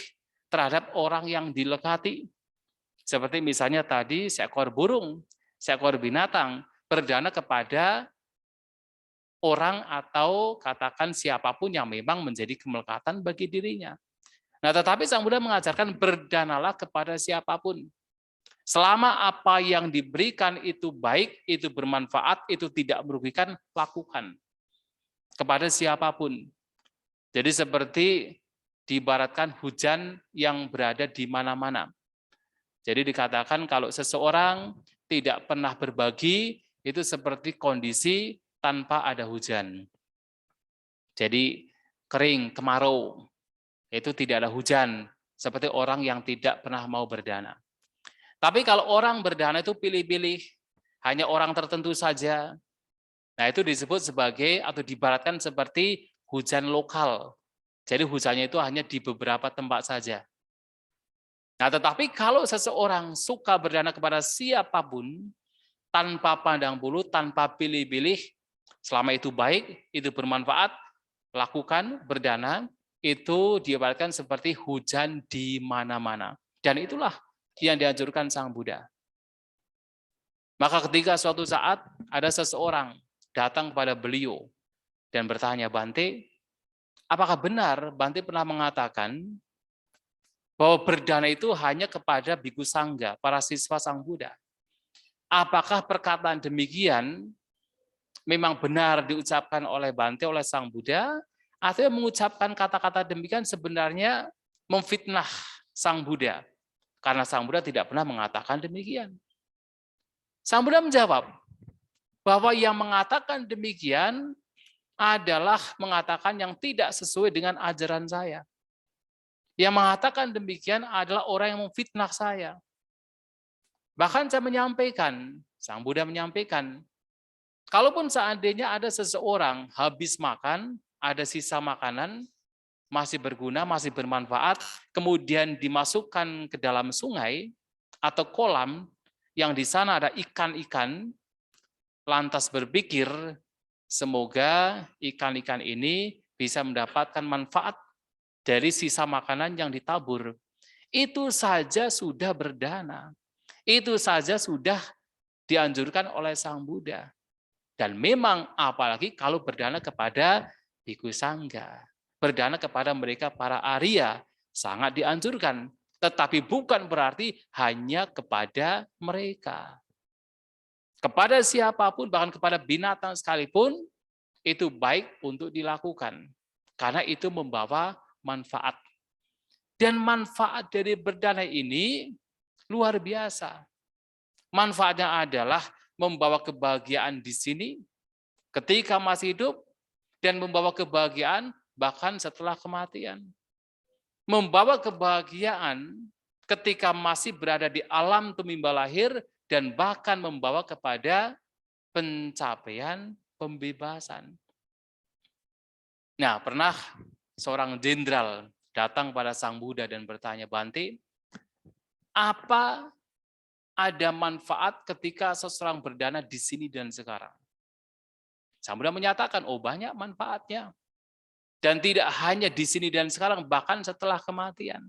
terhadap orang yang dilekati. Seperti misalnya tadi seekor burung, seekor binatang, berdana kepada orang atau katakan siapapun yang memang menjadi kemelekatan bagi dirinya. Nah, tetapi Sang Buddha mengajarkan berdanalah kepada siapapun. Selama apa yang diberikan itu baik, itu bermanfaat, itu tidak merugikan, lakukan. Kepada siapapun. Jadi seperti diibaratkan hujan yang berada di mana-mana. Jadi dikatakan kalau seseorang tidak pernah berbagi, itu seperti kondisi tanpa ada hujan. Jadi kering, kemarau, itu tidak ada hujan, seperti orang yang tidak pernah mau berdana. Tapi kalau orang berdana itu pilih-pilih, hanya orang tertentu saja, nah itu disebut sebagai atau diibaratkan seperti hujan lokal. Jadi hujannya itu hanya di beberapa tempat saja. Nah, tetapi kalau seseorang suka berdana kepada siapapun, tanpa pandang bulu, tanpa pilih-pilih, selama itu baik, itu bermanfaat, lakukan berdana, itu diibaratkan seperti hujan di mana-mana. Dan itulah yang dianjurkan Sang Buddha. Maka ketika suatu saat ada seseorang datang kepada beliau dan bertanya, Bante, apakah benar Bante pernah mengatakan bahwa berdana itu hanya kepada Bhikkhu Sangga, para siswa Sang Buddha? Apakah perkataan demikian memang benar diucapkan oleh Bante, oleh Sang Buddha, Atau mengucapkan kata-kata demikian sebenarnya memfitnah Sang Buddha. Karena Sang Buddha tidak pernah mengatakan demikian. Sang Buddha menjawab bahwa yang mengatakan demikian adalah mengatakan yang tidak sesuai dengan ajaran saya. Yang mengatakan demikian adalah orang yang memfitnah saya. Bahkan saya menyampaikan, Sang Buddha menyampaikan, kalaupun seandainya ada seseorang habis makan, ada sisa makanan, masih berguna, masih bermanfaat, kemudian dimasukkan ke dalam sungai atau kolam, yang di sana ada ikan-ikan, lantas berpikir, semoga ikan-ikan ini bisa mendapatkan manfaat dari sisa makanan yang ditabur. Itu saja sudah berdana. Itu saja sudah dianjurkan oleh Sang Buddha. Dan memang apalagi kalau berdana kepada Bhikkhu Sangga, berdana kepada mereka para Arya, sangat dianjurkan. Tetapi bukan berarti hanya kepada mereka. Kepada siapapun, bahkan kepada binatang sekalipun, itu baik untuk dilakukan. Karena itu membawa manfaat. Dan manfaat dari berdana ini luar biasa. Manfaatnya adalah membawa kebahagiaan di sini, ketika masih hidup, dan membawa kebahagiaan bahkan setelah kematian. Membawa kebahagiaan ketika masih berada di alam tumimba lahir, dan bahkan membawa kepada pencapaian pembebasan. Nah, pernah seorang jenderal datang pada Sang Buddha dan bertanya, Bante, apa ada manfaat ketika seseorang berdana di sini dan sekarang? Sang Buddha menyatakan, oh banyak manfaatnya. Dan tidak hanya di sini dan sekarang, bahkan setelah kematian.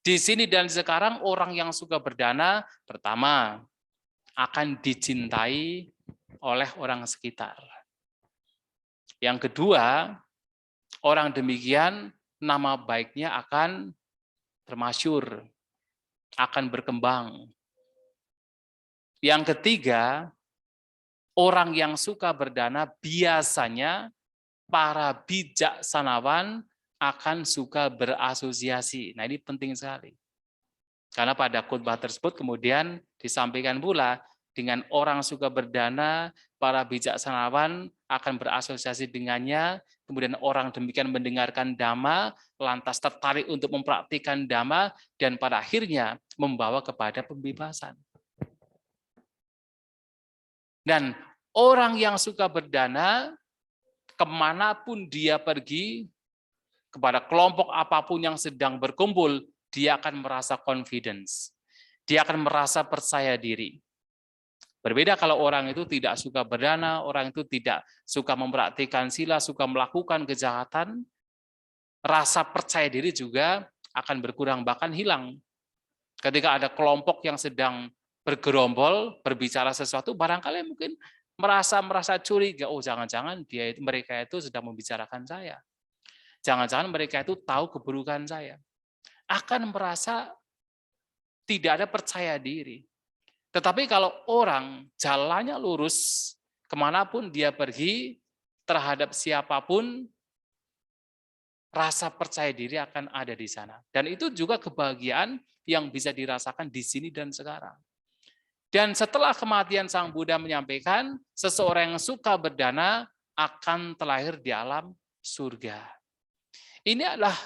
Di sini dan sekarang orang yang suka berdana, pertama, akan dicintai oleh orang sekitar. Yang kedua, orang demikian nama baiknya akan termasyhur, akan berkembang. Yang ketiga, orang yang suka berdana biasanya para bijaksanawan akan suka berasosiasi. Nah, ini penting sekali. Karena pada khutbah tersebut kemudian disampaikan pula, dengan orang suka berdana, para bijaksanawan akan berasosiasi dengannya, kemudian orang demikian mendengarkan dhamma, lantas tertarik untuk mempraktikkan dhamma, dan pada akhirnya membawa kepada pembebasan. Dan orang yang suka berdana, kemanapun dia pergi, kepada kelompok apapun yang sedang berkumpul, dia akan merasa confidence. Dia akan merasa percaya diri. Berbeda kalau orang itu tidak suka berdana, orang itu tidak suka mempraktikkan sila, suka melakukan kejahatan, rasa percaya diri juga akan berkurang, bahkan hilang. Ketika ada kelompok yang sedang bergerombol, berbicara sesuatu, barangkali mungkin merasa curiga, oh jangan-jangan mereka itu sedang membicarakan saya. Jangan-jangan mereka itu tahu keburukan saya. Akan merasa tidak ada percaya diri. Tetapi kalau orang jalannya lurus, kemanapun dia pergi, terhadap siapapun, rasa percaya diri akan ada di sana. Dan itu juga kebahagiaan yang bisa dirasakan di sini dan sekarang. Dan setelah kematian Sang Buddha menyampaikan, seseorang yang suka berdana akan terlahir di alam surga. Ini adalah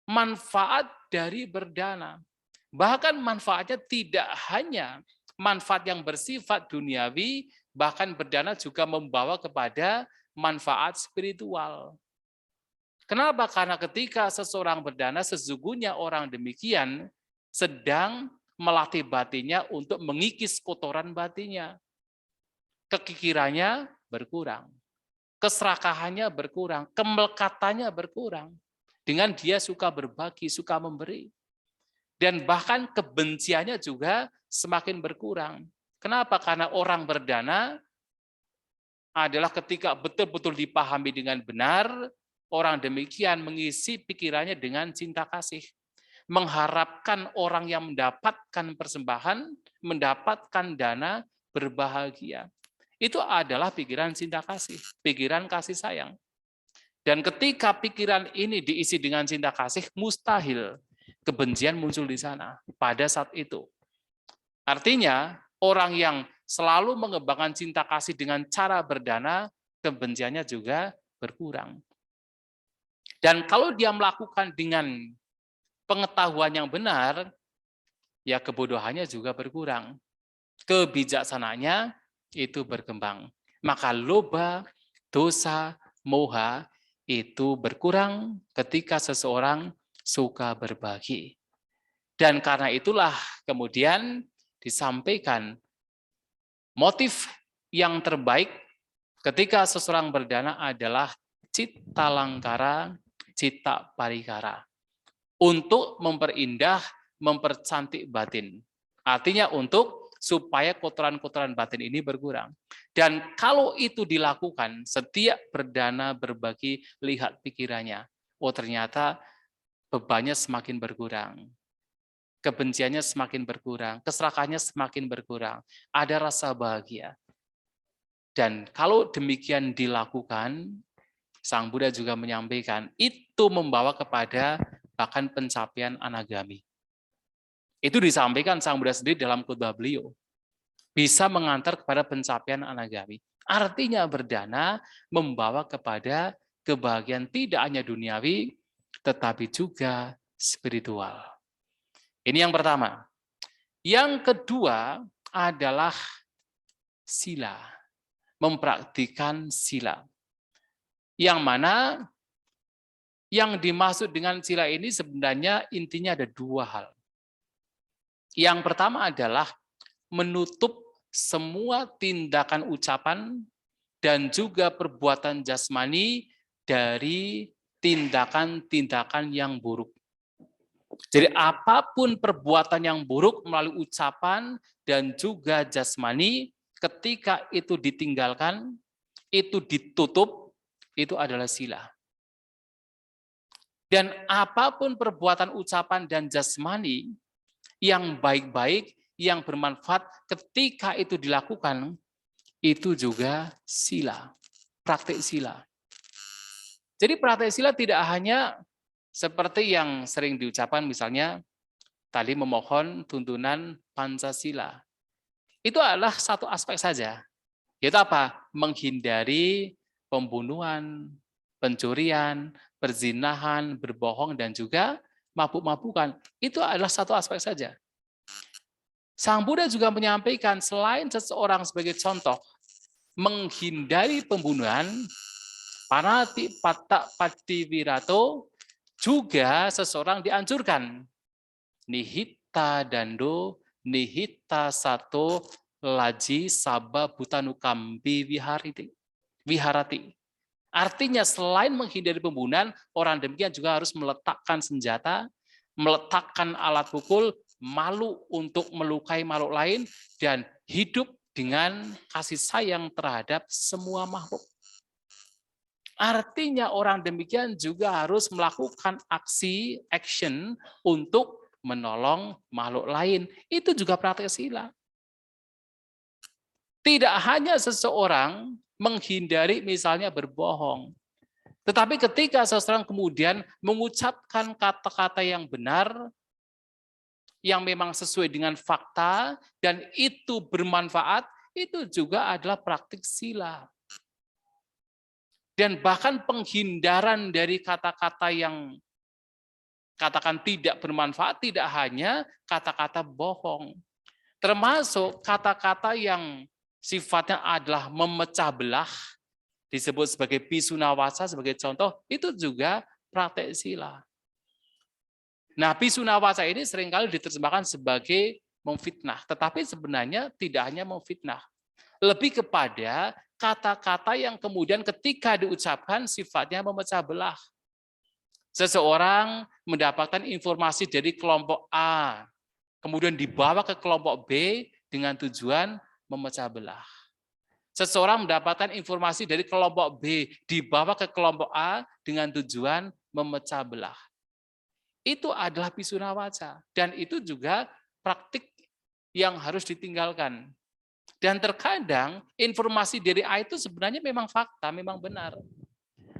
manfaat dari berdana. Bahkan manfaatnya tidak hanya manfaat yang bersifat duniawi, bahkan berdana juga membawa kepada manfaat spiritual. Kenapa? Karena ketika seseorang berdana, sesungguhnya orang demikian sedang melatih batinnya untuk mengikis kotoran batinnya. Kekikirannya berkurang. Keserakahannya berkurang, kemelekatannya berkurang. Dengan dia suka berbagi, suka memberi. Dan bahkan kebenciannya juga semakin berkurang. Kenapa? Karena orang berdana adalah ketika betul-betul dipahami dengan benar, orang demikian mengisi pikirannya dengan cinta kasih. Mengharapkan orang yang mendapatkan persembahan, mendapatkan dana, berbahagia. itu adalah pikiran cinta kasih, pikiran kasih sayang. Dan ketika pikiran ini diisi dengan cinta kasih, mustahil kebencian muncul di sana pada saat itu. Artinya, orang yang selalu mengembangkan cinta kasih dengan cara berdana, kebenciannya juga berkurang. Dan kalau dia melakukan dengan pengetahuan yang benar, ya kebodohannya juga berkurang. Kebijaksanaannya itu berkembang. Maka loba, dosa, moha itu berkurang ketika seseorang suka berbagi. Dan karena itulah kemudian disampaikan motif yang terbaik ketika seseorang berdana adalah citta langkara, citta parikara. Untuk memperindah, mempercantik batin. Artinya untuk supaya kotoran-kotoran batin ini berkurang. Dan kalau itu dilakukan, setiap berdana berbagi, lihat pikirannya. Oh ternyata bebannya semakin berkurang. Kebenciannya semakin berkurang, keserakahannya semakin berkurang. Ada rasa bahagia. Dan kalau demikian dilakukan, Sang Buddha juga menyampaikan, itu membawa kepada bahkan pencapaian anagami. Itu disampaikan Sang Buddha sendiri dalam khotbah beliau. Bisa mengantar kepada pencapaian anagami. Artinya berdana membawa kepada kebahagiaan tidak hanya duniawi, tetapi juga spiritual. Ini yang pertama. Yang kedua adalah sila. Mempraktikkan sila. Yang mana yang dimaksud dengan sila ini sebenarnya intinya ada dua hal. Yang pertama adalah menutup semua tindakan ucapan dan juga perbuatan jasmani dari tindakan-tindakan yang buruk. Jadi apapun perbuatan yang buruk melalui ucapan dan juga jasmani, ketika itu ditinggalkan, itu ditutup, itu adalah sila. Dan apapun perbuatan ucapan dan jasmani yang baik-baik, yang bermanfaat, ketika itu dilakukan, itu juga sila, praktik sila. Jadi praktik sila tidak hanya seperti yang sering diucapkan misalnya tadi memohon tuntunan Pancasila. Itu adalah satu aspek saja. Yaitu apa? Menghindari pembunuhan, pencurian, perzinahan, berbohong, dan juga mabuk-mabukan. Itu adalah satu aspek saja. Sang Buddha juga menyampaikan selain seseorang sebagai contoh menghindari pembunuhan, panati patta patiwirato, juga seseorang dianjurkan nihita dando, nihita sato, laji sabba butanukambi viharati. Artinya selain menghindari pembunuhan, orang demikian juga harus meletakkan senjata, meletakkan alat pukul, malu untuk melukai makhluk lain, dan hidup dengan kasih sayang terhadap semua makhluk. Artinya orang demikian juga harus melakukan action untuk menolong makhluk lain. Itu juga praktek sila. Tidak hanya seseorang menghindari misalnya berbohong. Tetapi ketika seseorang kemudian mengucapkan kata-kata yang benar, yang memang sesuai dengan fakta, dan itu bermanfaat, itu juga adalah praktik sila. Dan bahkan penghindaran dari kata-kata yang katakan tidak bermanfaat, tidak hanya kata-kata bohong. Termasuk kata-kata yang sifatnya adalah memecah belah, disebut sebagai pisunawasa sebagai contoh, itu juga praktek sila. Nah, pisunawasa ini seringkali diterjemahkan sebagai memfitnah, tetapi sebenarnya tidak hanya memfitnah. Lebih kepada kata-kata yang kemudian ketika diucapkan sifatnya memecah belah. Seseorang mendapatkan informasi dari kelompok A, kemudian dibawa ke kelompok B dengan tujuan memecah belah. Seseorang mendapatkan informasi dari kelompok B, dibawa ke kelompok A dengan tujuan memecah belah. Itu adalah pisunawasa, dan itu juga praktik yang harus ditinggalkan. Dan terkadang informasi dari A itu sebenarnya memang fakta, memang benar.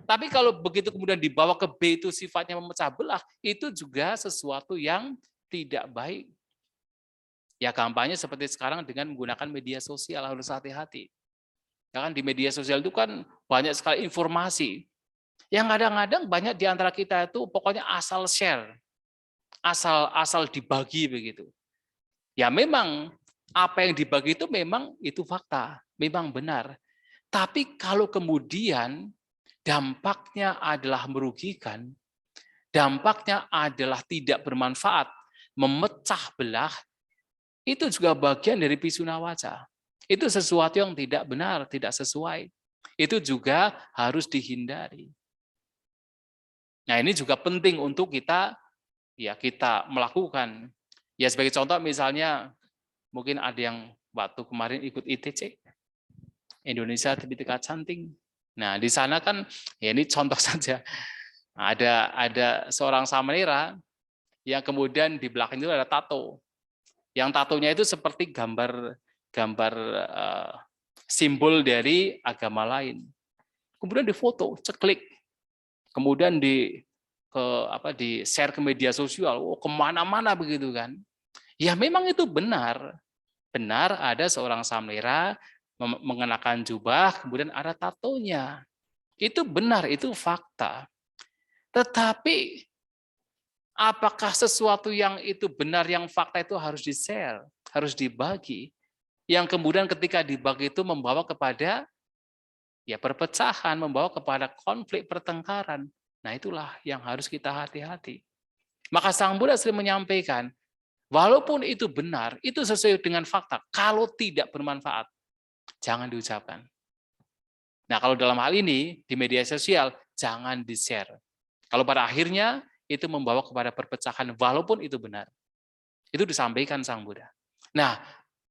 Tapi kalau begitu kemudian dibawa ke B itu sifatnya memecah belah, itu juga sesuatu yang tidak baik. Ya kampanye seperti sekarang dengan menggunakan media sosial harus hati-hati. Ya kan di media sosial itu kan banyak sekali informasi. Yang kadang-kadang banyak di antara kita itu pokoknya asal share, asal dibagi begitu. Ya memang apa yang dibagi itu memang itu fakta, memang benar. Tapi kalau kemudian dampaknya adalah merugikan, dampaknya adalah tidak bermanfaat, memecah belah, itu juga bagian dari pisunawaca. Itu sesuatu yang tidak benar, tidak sesuai. Itu juga harus dihindari. Nah, ini juga penting untuk kita melakukan. Ya sebagai contoh misalnya mungkin ada yang waktu kemarin ikut ITC Indonesia Titika Canting. Nah, di sana kan ya ini contoh saja. Ada seorang samanera yang kemudian di belakang itu ada tato. Yang tatonya itu seperti gambar simbol dari agama lain. Kemudian difoto, ceklik. Kemudian di share ke media sosial, kemana-mana begitu kan. Ya memang itu benar ada seorang samanera mengenakan jubah, kemudian ada tatonya. Itu benar, itu fakta. Tetapi apakah sesuatu yang itu benar, yang fakta itu harus di-share, harus dibagi? Yang kemudian ketika dibagi itu membawa kepada ya perpecahan, membawa kepada konflik, pertengkaran. Nah itulah yang harus kita hati-hati. Maka Sang Buddha sering menyampaikan, walaupun itu benar, itu sesuai dengan fakta. Kalau tidak bermanfaat, jangan diucapkan. Nah kalau dalam hal ini, di media sosial, jangan di-share. Kalau pada akhirnya, itu membawa kepada perpecahan, walaupun itu benar. Itu disampaikan Sang Buddha. Nah,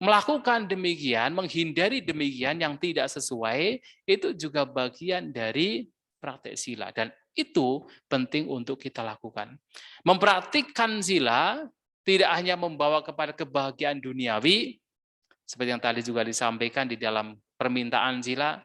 melakukan demikian, menghindari demikian yang tidak sesuai, itu juga bagian dari praktek sila. Dan itu penting untuk kita lakukan. Mempraktikkan sila tidak hanya membawa kepada kebahagiaan duniawi, seperti yang tadi juga disampaikan di dalam permintaan sila,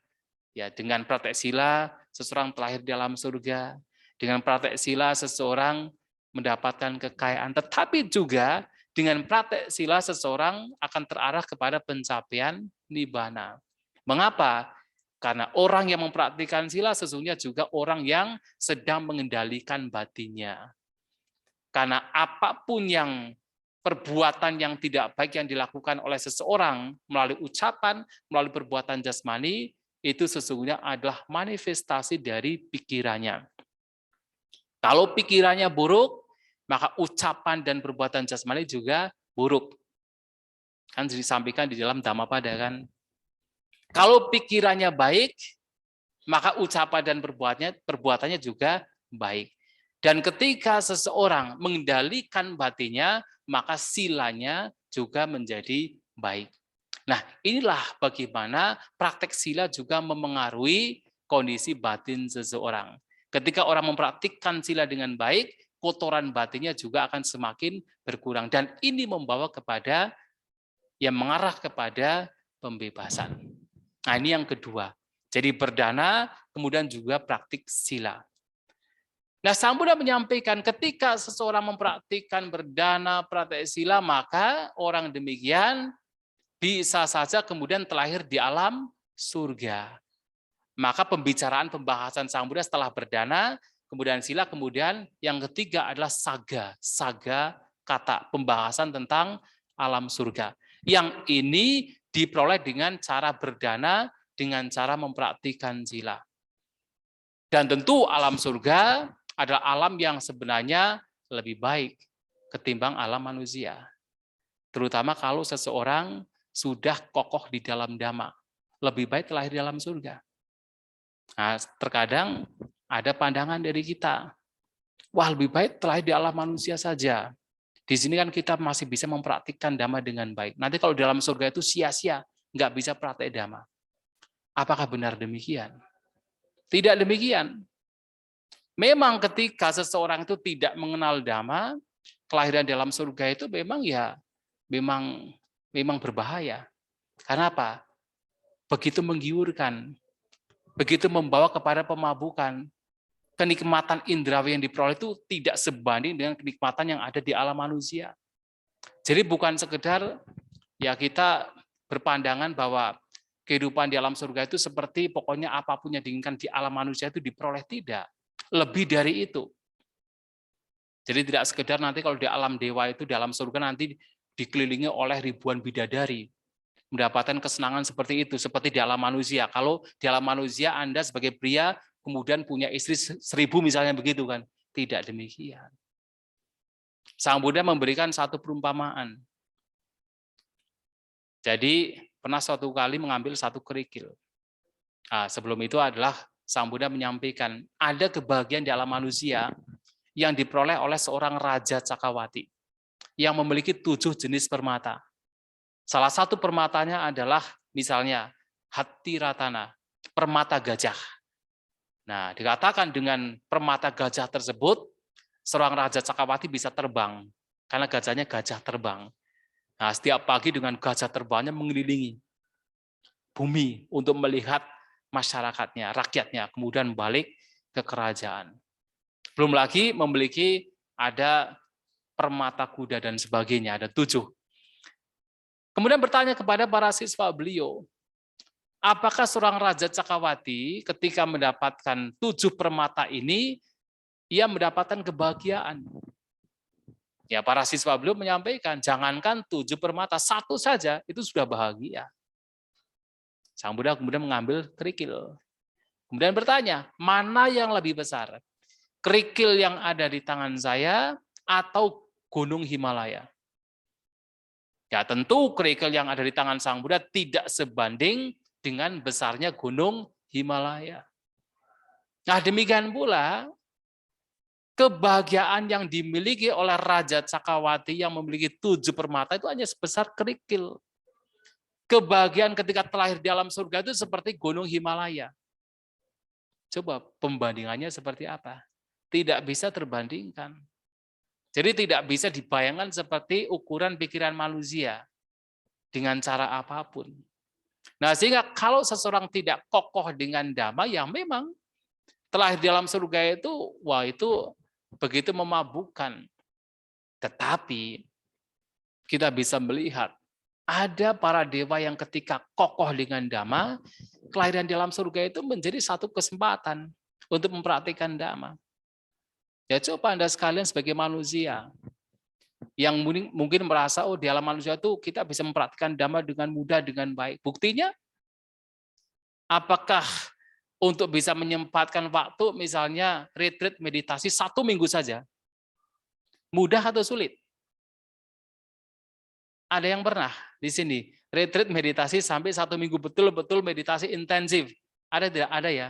ya dengan praktek sila, seseorang terlahir di dalam surga, dengan praktek sila, seseorang mendapatkan kekayaan, tetapi juga dengan praktek sila seseorang akan terarah kepada pencapaian nibbana. Mengapa? Karena orang yang mempraktikkan sila sesungguhnya juga orang yang sedang mengendalikan batinnya. Karena apapun yang perbuatan yang tidak baik yang dilakukan oleh seseorang melalui ucapan, melalui perbuatan jasmani, itu sesungguhnya adalah manifestasi dari pikirannya. Kalau pikirannya buruk, maka ucapan dan perbuatan jasmani juga buruk. Kan disampaikan di dalam Dhammapada kan. Kalau pikirannya baik, maka ucapan dan perbuatannya juga baik. Dan ketika seseorang mengendalikan batinnya, maka silanya juga menjadi baik. Nah, inilah bagaimana praktek sila juga memengaruhi kondisi batin seseorang. Ketika orang mempraktikkan sila dengan baik, kotoran batinnya juga akan semakin berkurang. Dan ini membawa kepada, yang mengarah kepada pembebasan. Nah ini yang kedua. Jadi berdana, kemudian juga praktik sila. Nah Sang Buddha menyampaikan ketika seseorang mempraktikkan berdana, praktik sila, maka orang demikian bisa saja kemudian terlahir di alam surga. Maka pembahasan Sang Buddha setelah berdana, kemudian sila, kemudian yang ketiga adalah saga kata, pembahasan tentang alam surga. Yang ini diperoleh dengan cara berdana, dengan cara mempraktikkan sila. Dan tentu alam surga adalah alam yang sebenarnya lebih baik ketimbang alam manusia. Terutama kalau seseorang sudah kokoh di dalam dhamma, lebih baik terlahir di alam surga. Nah, terkadang ada pandangan dari kita, wah lebih baik terlahir di alam manusia saja. Di sini kan kita masih bisa mempraktikkan dhamma dengan baik. Nanti kalau di dalam surga itu sia-sia, nggak bisa praktek dhamma. Apakah benar demikian? Tidak demikian. Memang ketika seseorang itu tidak mengenal dhamma, kelahiran dalam surga itu memang berbahaya. Karena apa? Begitu menggiurkan, begitu membawa kepada pemabukan. Kenikmatan indrawi yang diperoleh itu tidak sebanding dengan kenikmatan yang ada di alam manusia. Jadi bukan sekedar ya kita berpandangan bahwa kehidupan di alam surga itu seperti pokoknya apapun yang diinginkan di alam manusia itu diperoleh, tidak. Lebih dari itu. Jadi tidak sekedar nanti kalau di alam dewa itu, di alam surga nanti dikelilingi oleh ribuan bidadari, mendapatkan kesenangan seperti itu, seperti di alam manusia. Kalau di alam manusia Anda sebagai pria kemudian punya istri 1000 misalnya begitu kan. Tidak demikian. Sang Buddha memberikan satu perumpamaan. Jadi pernah suatu kali mengambil satu kerikil. Nah, sebelum itu adalah Sang Buddha menyampaikan ada kebahagiaan di alam manusia yang diperoleh oleh seorang Raja Cakawati yang memiliki 7 jenis permata. Salah satu permatanya adalah misalnya Hati Ratana, permata gajah. Nah, dikatakan dengan permata gajah tersebut, seorang Raja Cakawati bisa terbang, karena gajahnya gajah terbang. Nah, setiap pagi dengan gajah terbangnya mengelilingi bumi untuk melihat masyarakatnya, rakyatnya, kemudian balik ke kerajaan. Belum lagi memiliki ada permata kuda dan sebagainya, ada 7. Kemudian bertanya kepada para siswa beliau, apakah seorang Raja Cakawati ketika mendapatkan 7 permata ini, ia mendapatkan kebahagiaan? Ya, para siswa beliau menyampaikan, jangankan 7 permata, 1 saja itu sudah bahagia. Sang Buddha kemudian mengambil kerikil. Kemudian bertanya, mana yang lebih besar? Kerikil yang ada di tangan saya atau Gunung Himalaya? Ya, tentu kerikil yang ada di tangan Sang Buddha tidak sebanding dengan besarnya Gunung Himalaya. Nah, demikian pula kebahagiaan yang dimiliki oleh Raja Cakawati yang memiliki 7 permata itu hanya sebesar kerikil. Kebahagiaan ketika terlahir di alam surga itu seperti Gunung Himalaya. Coba pembandingannya seperti apa? Tidak bisa terbandingkan. Jadi tidak bisa dibayangkan seperti ukuran pikiran manusia dengan cara apapun. Nah, sehingga kalau seseorang tidak kokoh dengan dhamma, yang memang terlahir di alam surga itu, wah itu begitu memabukkan. Tetapi kita bisa melihat ada para dewa yang ketika kokoh dengan dhamma, kelahiran di alam surga itu menjadi satu kesempatan untuk memperhatikan dhamma. Ya coba Anda sekalian sebagai manusia yang mungkin merasa, oh di alam manusia itu kita bisa memperhatikan dhamma dengan mudah, dengan baik. Buktinya, apakah untuk bisa menyempatkan waktu misalnya retreat meditasi 1 minggu saja, mudah atau sulit? Ada yang pernah di sini retreat meditasi sampai 1 minggu betul-betul meditasi intensif? Ada tidak? Ada ya.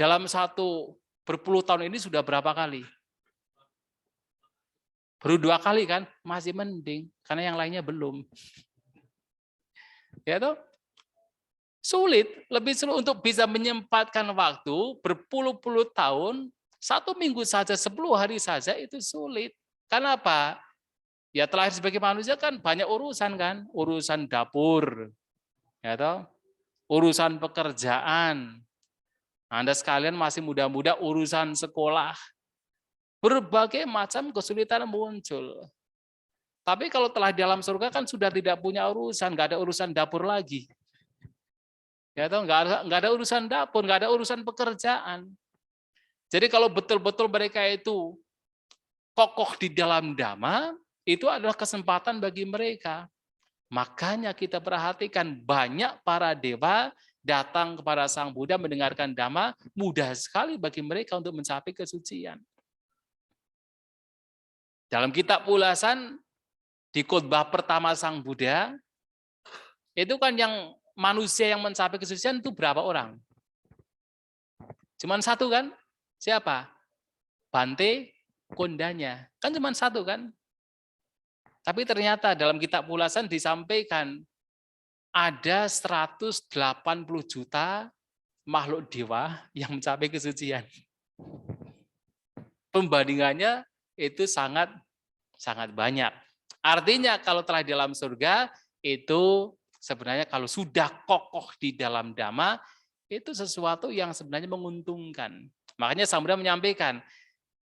Dalam berpuluh tahun ini sudah berapa kali? Baru 2 kali kan? Masih mending, karena yang lainnya belum. Ya toh? Sulit, lebih sulit untuk bisa menyempatkan waktu berpuluh-puluh tahun, 1 minggu saja, 10 hari saja itu sulit. Karena apa? Ya terlahir sebagai manusia kan banyak urusan kan, urusan dapur, ya toh, urusan pekerjaan. Anda sekalian masih muda-muda, urusan sekolah, berbagai macam kesulitan muncul. Tapi kalau telah di dalam surga kan sudah tidak punya urusan, nggak ada urusan dapur lagi. Ya toh, nggak ada urusan dapur, nggak ada urusan pekerjaan. Jadi kalau betul-betul mereka itu kokoh di dalam dhamma, itu adalah kesempatan bagi mereka. Makanya kita perhatikan banyak para dewa datang kepada Sang Buddha mendengarkan dhamma, mudah sekali bagi mereka untuk mencapai kesucian. Dalam kitab Ulasan, di khotbah pertama Sang Buddha, itu kan yang manusia yang mencapai kesucian itu berapa orang? Cuman 1 kan? Siapa? Bante Kondanya. Kan cuma 1 kan? Tapi ternyata dalam kitab Ulasan disampaikan ada 180 juta makhluk dewa yang mencapai kesucian. Pembandingannya itu sangat banyak. Artinya kalau telah di dalam surga itu sebenarnya kalau sudah kokoh di dalam dhamma, itu sesuatu yang sebenarnya menguntungkan. Makanya Sang Buddha menyampaikan,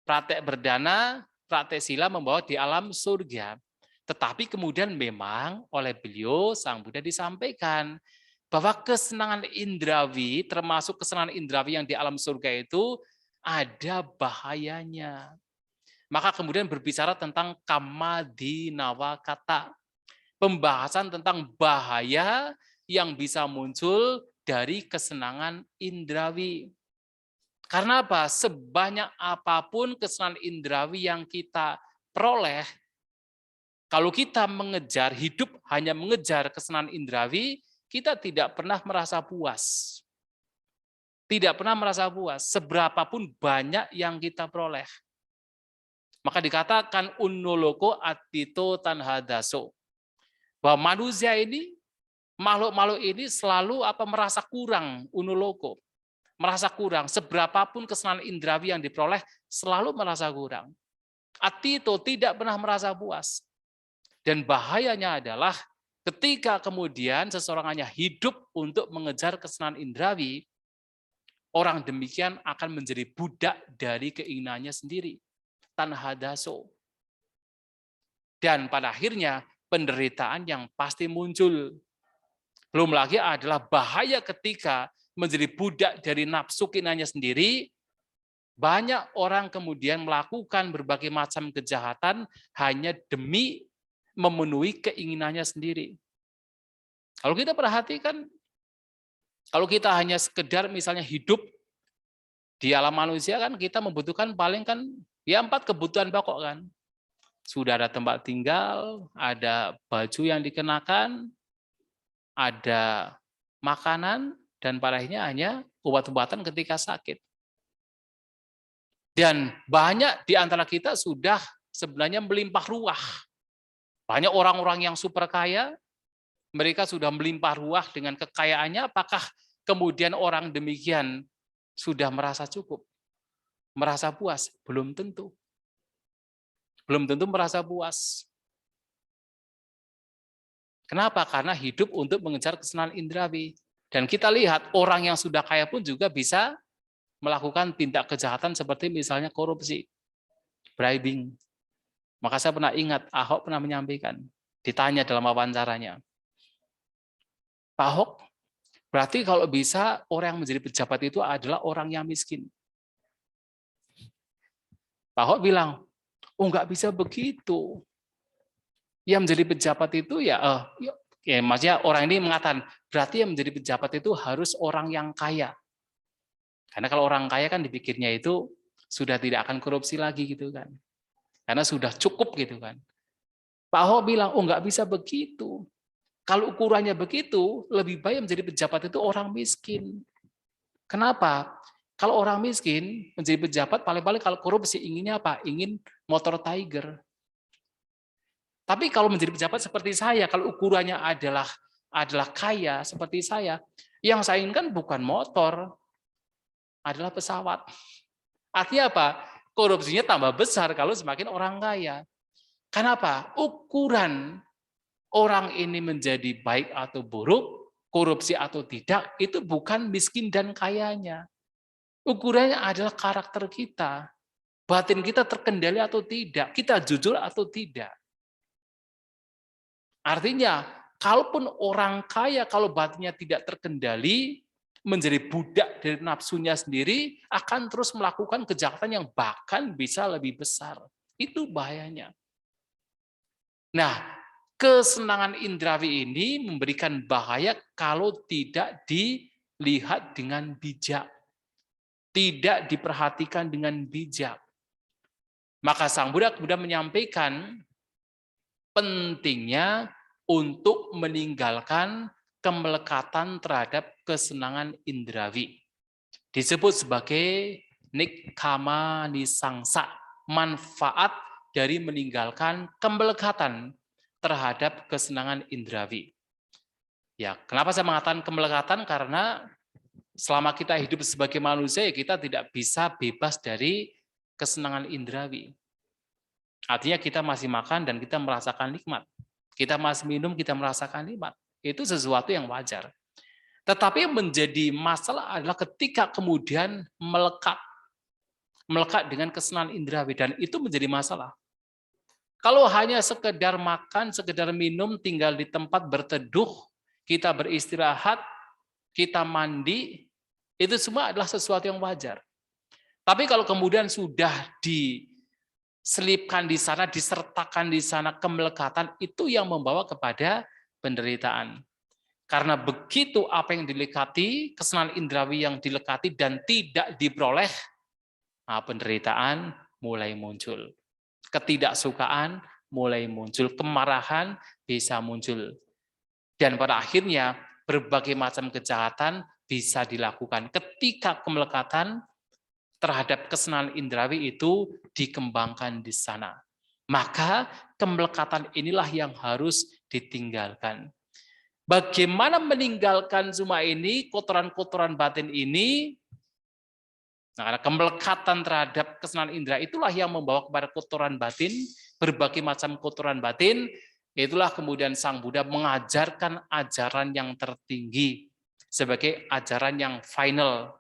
praktek berdana, praktek sila membawa di alam surga. Tetapi kemudian memang oleh beliau, Sang Buddha disampaikan, bahwa kesenangan indrawi, termasuk kesenangan indrawi yang di alam surga itu, ada bahayanya. Maka kemudian berbicara tentang kammadhinawa kata, pembahasan tentang bahaya yang bisa muncul dari kesenangan indrawi. Karena apa? Sebanyak apapun kesenangan indrawi yang kita peroleh, kalau kita mengejar, hidup hanya mengejar kesenangan indrawi, kita tidak pernah merasa puas. Tidak pernah merasa puas, seberapapun banyak yang kita peroleh. Maka dikatakan unoloko atito tanhadaso. Bahwa manusia ini, makhluk-makhluk ini selalu merasa kurang, unoloko. Merasa kurang, seberapapun kesenangan indrawi yang diperoleh, selalu merasa kurang. Atito tidak pernah merasa puas. Dan bahayanya adalah ketika kemudian seseorang hanya hidup untuk mengejar kesenangan indrawi, orang demikian akan menjadi budak dari keinginannya sendiri. Tanhadaso. Dan pada akhirnya penderitaan yang pasti muncul. Belum lagi adalah bahaya ketika menjadi budak dari nafsu keinginannya sendiri, banyak orang kemudian melakukan berbagai macam kejahatan hanya demi memenuhi keinginannya sendiri. Kalau kita perhatikan, kalau kita hanya sekedar misalnya hidup di alam manusia kan kita membutuhkan paling kan ya 4 kebutuhan pokok kan. Sudah ada tempat tinggal, ada baju yang dikenakan, ada makanan, dan pada akhirnya hanya obat-obatan ketika sakit. Dan banyak di antara kita sudah sebenarnya melimpah ruah. Banyak orang-orang yang super kaya, mereka sudah melimpah ruah dengan kekayaannya, apakah kemudian orang demikian sudah merasa cukup? Merasa puas? Belum tentu. Belum tentu merasa puas. Kenapa? Karena hidup untuk mengejar kesenangan indrawi. Dan kita lihat orang yang sudah kaya pun juga bisa melakukan tindak kejahatan seperti misalnya korupsi, bribing. Maka saya pernah ingat, Ahok pernah menyampaikan, ditanya dalam wawancaranya, Pak Ahok, berarti kalau bisa orang yang menjadi pejabat itu adalah orang yang miskin. Pak Ahok bilang, oh nggak bisa begitu. Yang menjadi pejabat itu ya maksudnya orang ini mengatakan, berarti yang menjadi pejabat itu harus orang yang kaya. Karena kalau orang kaya kan dipikirnya itu sudah tidak akan korupsi lagi gitu kan. Karena sudah cukup gitu kan. Pak Ahok bilang, oh nggak bisa begitu. Kalau ukurannya begitu, lebih baik menjadi pejabat itu orang miskin. Kenapa? Kalau orang miskin menjadi pejabat, paling-paling kalau korupsi inginnya apa? Ingin motor Tiger. Tapi kalau menjadi pejabat seperti saya, kalau ukurannya adalah kaya seperti saya, yang saya inginkan bukan motor, adalah pesawat. Artinya apa? Korupsinya tambah besar kalau semakin orang kaya. Kenapa? Ukuran orang ini menjadi baik atau buruk, korupsi atau tidak, itu bukan miskin dan kayanya. Ukurannya adalah karakter kita. Batin kita terkendali atau tidak, kita jujur atau tidak. Artinya, kalaupun orang kaya, kalau batinnya tidak terkendali, menjadi budak dari nafsunya sendiri, akan terus melakukan kejahatan yang bahkan bisa lebih besar. Itu bahayanya. Nah, kesenangan indrawi ini memberikan bahaya kalau tidak dilihat dengan bijak. Tidak diperhatikan dengan bijak. Maka Sang Buddha kemudian menyampaikan pentingnya untuk meninggalkan kemelekatan terhadap kesenangan indrawi. Disebut sebagai nikkama nisangsa, manfaat dari meninggalkan kemelekatan terhadap kesenangan indrawi. Ya, kenapa saya mengatakan kemelekatan? Karena selama kita hidup sebagai manusia, kita tidak bisa bebas dari kesenangan indrawi. Artinya kita masih makan dan kita merasakan nikmat. Kita masih minum, kita merasakan nikmat. Itu sesuatu yang wajar. Tetapi yang menjadi masalah adalah ketika kemudian melekat dengan kesenangan indrawi, dan itu menjadi masalah. Kalau hanya sekedar makan, sekedar minum, tinggal di tempat berteduh, kita beristirahat, kita mandi, itu semua adalah sesuatu yang wajar. Tapi kalau kemudian sudah diselipkan di sana, disertakan di sana kemelekatan, itu yang membawa kepada penderitaan. Karena begitu apa yang dilekati, kesenangan indrawi yang dilekati dan tidak diperoleh, penderitaan mulai muncul. Ketidaksukaan mulai muncul, kemarahan bisa muncul. Dan pada akhirnya berbagai macam kejahatan bisa dilakukan ketika kemelekatan terhadap kesenangan indrawi itu dikembangkan di sana. Maka kemelekatan inilah yang harus ditinggalkan. Bagaimana meninggalkan semua ini, kotoran-kotoran batin ini? Nah, karena kemelekatan terhadap kesenangan indera itulah yang membawa kepada kotoran batin, berbagai macam kotoran batin. Itulah kemudian Sang Buddha mengajarkan ajaran yang tertinggi sebagai ajaran yang final.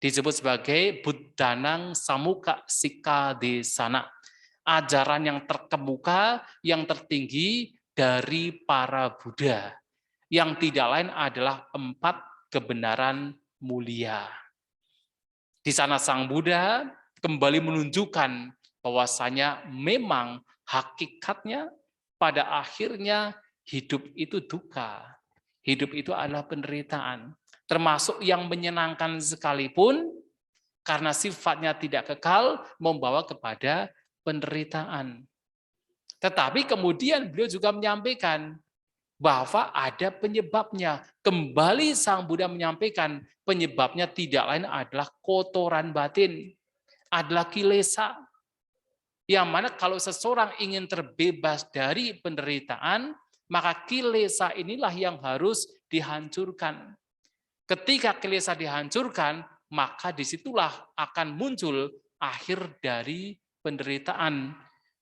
Disebut sebagai Buddhanang Samuka Sikadesana. Ajaran yang terkemuka, yang tertinggi dari para Buddha. Yang tidak lain adalah 4 kebenaran mulia. Di sana Sang Buddha kembali menunjukkan bahwasanya memang hakikatnya pada akhirnya hidup itu duka. Hidup itu adalah penderitaan. Termasuk yang menyenangkan sekalipun, karena sifatnya tidak kekal, membawa kepada penderitaan. Tetapi kemudian beliau juga menyampaikan bahwa ada penyebabnya. Kembali Sang Buddha menyampaikan penyebabnya tidak lain adalah kotoran batin, adalah kilesa. Yang mana kalau seseorang ingin terbebas dari penderitaan, maka kilesa inilah yang harus dihancurkan. Ketika kilesa dihancurkan, maka disitulah akan muncul akhir dari penderitaan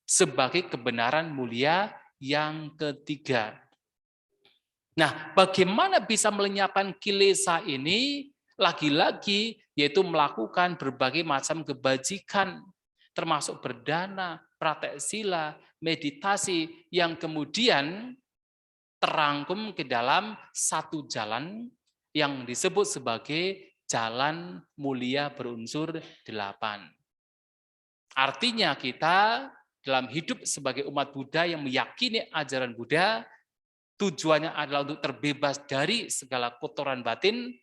sebagai kebenaran mulia yang ketiga. Nah, bagaimana bisa melenyapkan kilesa ini? Lagi-lagi, yaitu melakukan berbagai macam kebajikan, termasuk berdana, praktek sila, meditasi, yang kemudian terangkum ke dalam satu jalan yang disebut sebagai jalan mulia berunsur 8. Artinya kita dalam hidup sebagai umat Buddha yang meyakini ajaran Buddha, tujuannya adalah untuk terbebas dari segala kotoran batin,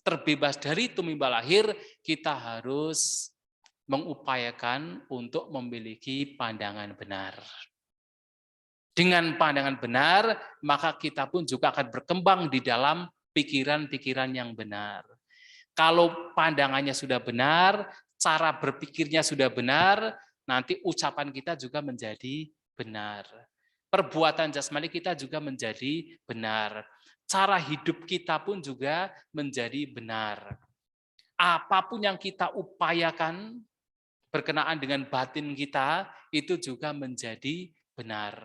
terbebas dari tumimbal lahir, kita harus mengupayakan untuk memiliki pandangan benar. Dengan pandangan benar, maka kita pun juga akan berkembang di dalam pikiran-pikiran yang benar. Kalau pandangannya sudah benar, cara berpikirnya sudah benar, nanti ucapan kita juga menjadi benar. Perbuatan jasmani kita juga menjadi benar. Cara hidup kita pun juga menjadi benar. Apapun yang kita upayakan berkenaan dengan batin kita, itu juga menjadi benar.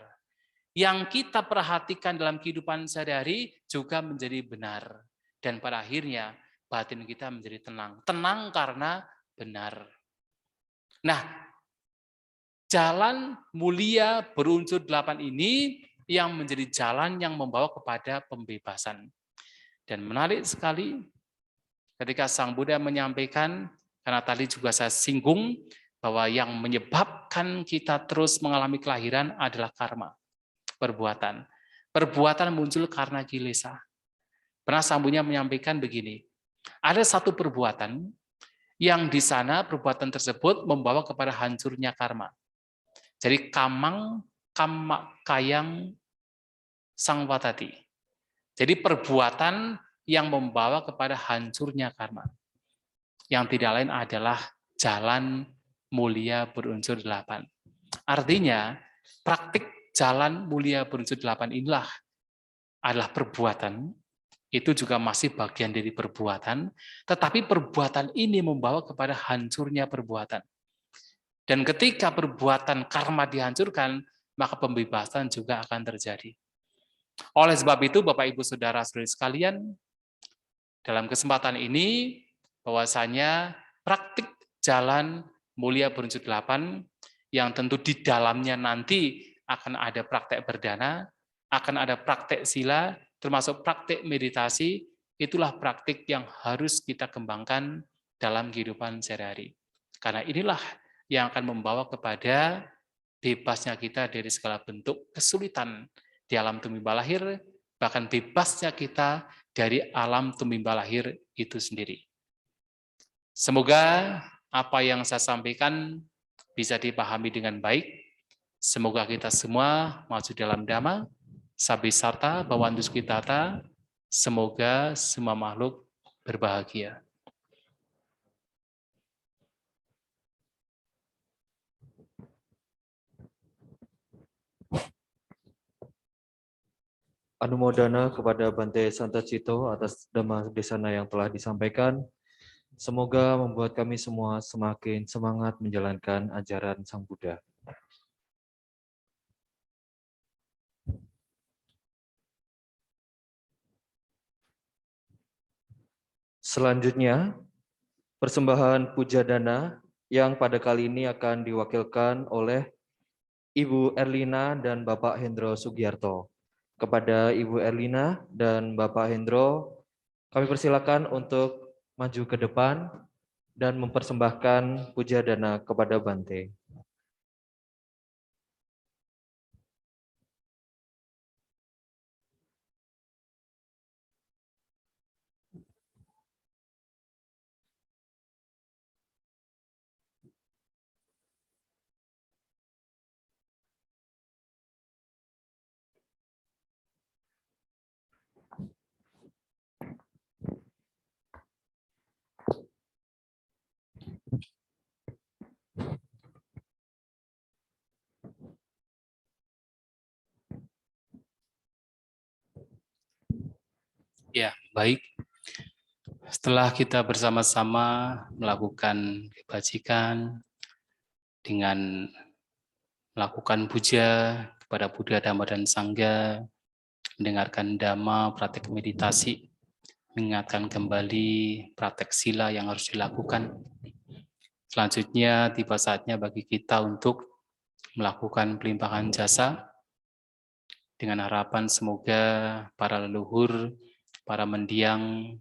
Yang kita perhatikan dalam kehidupan sehari-hari juga menjadi benar. Dan pada akhirnya batin kita menjadi tenang. Tenang karena benar. Nah, jalan mulia berunsur 8 ini yang menjadi jalan yang membawa kepada pembebasan. Dan menarik sekali ketika Sang Buddha menyampaikan, karena tadi juga saya singgung, bahwa yang menyebabkan kita terus mengalami kelahiran adalah karma, perbuatan. Perbuatan muncul karena kilesa. Pernah Sang Buddha menyampaikan begini, ada satu perbuatan yang di sana perbuatan tersebut membawa kepada hancurnya karma. Jadi kayang sangwatati. Jadi perbuatan yang membawa kepada hancurnya karma. Yang tidak lain adalah jalan mulia berunsur 8. Artinya, praktik jalan mulia berunsur 8 inilah adalah perbuatan. Itu juga masih bagian dari perbuatan. Tetapi perbuatan ini membawa kepada hancurnya perbuatan. Dan ketika perbuatan karma dihancurkan, maka pembebasan juga akan terjadi. Oleh sebab itu, Bapak Ibu Saudara-saudari sekalian, dalam kesempatan ini bahwasanya praktik jalan mulia berunsur 8 yang tentu di dalamnya nanti akan ada praktek berdana, akan ada praktek sila, termasuk praktek meditasi, itulah praktik yang harus kita kembangkan dalam kehidupan sehari-hari. Karena inilah yang akan membawa kepada bebasnya kita dari segala bentuk kesulitan di alam tumimba lahir, bahkan bebasnya kita dari alam tumimba lahir itu sendiri. Semoga apa yang saya sampaikan bisa dipahami dengan baik. Semoga kita semua maju dalam dhamma, sabisata, bhavantu sukhitata. Semoga semua makhluk berbahagia. Anumodana kepada Bante Santa Cito atas Dhamma Desana yang telah disampaikan. Semoga membuat kami semua semakin semangat menjalankan ajaran Sang Buddha. Selanjutnya, persembahan puja dana yang pada kali ini akan diwakilkan oleh Ibu Erlina dan Bapak Hendro Sugiarto. Kepada Ibu Erlina dan Bapak Hendro, kami persilakan untuk maju ke depan dan mempersembahkan puja dana kepada Bante. Ya, baik. Setelah kita bersama-sama melakukan kebajikan dengan melakukan puja kepada Buddha, Dhamma, dan Sangha, mendengarkan dhamma, praktek meditasi, mengingatkan kembali praktek sila yang harus dilakukan. Selanjutnya tiba saatnya bagi kita untuk melakukan pelimpahan jasa dengan harapan semoga para leluhur, para mendiang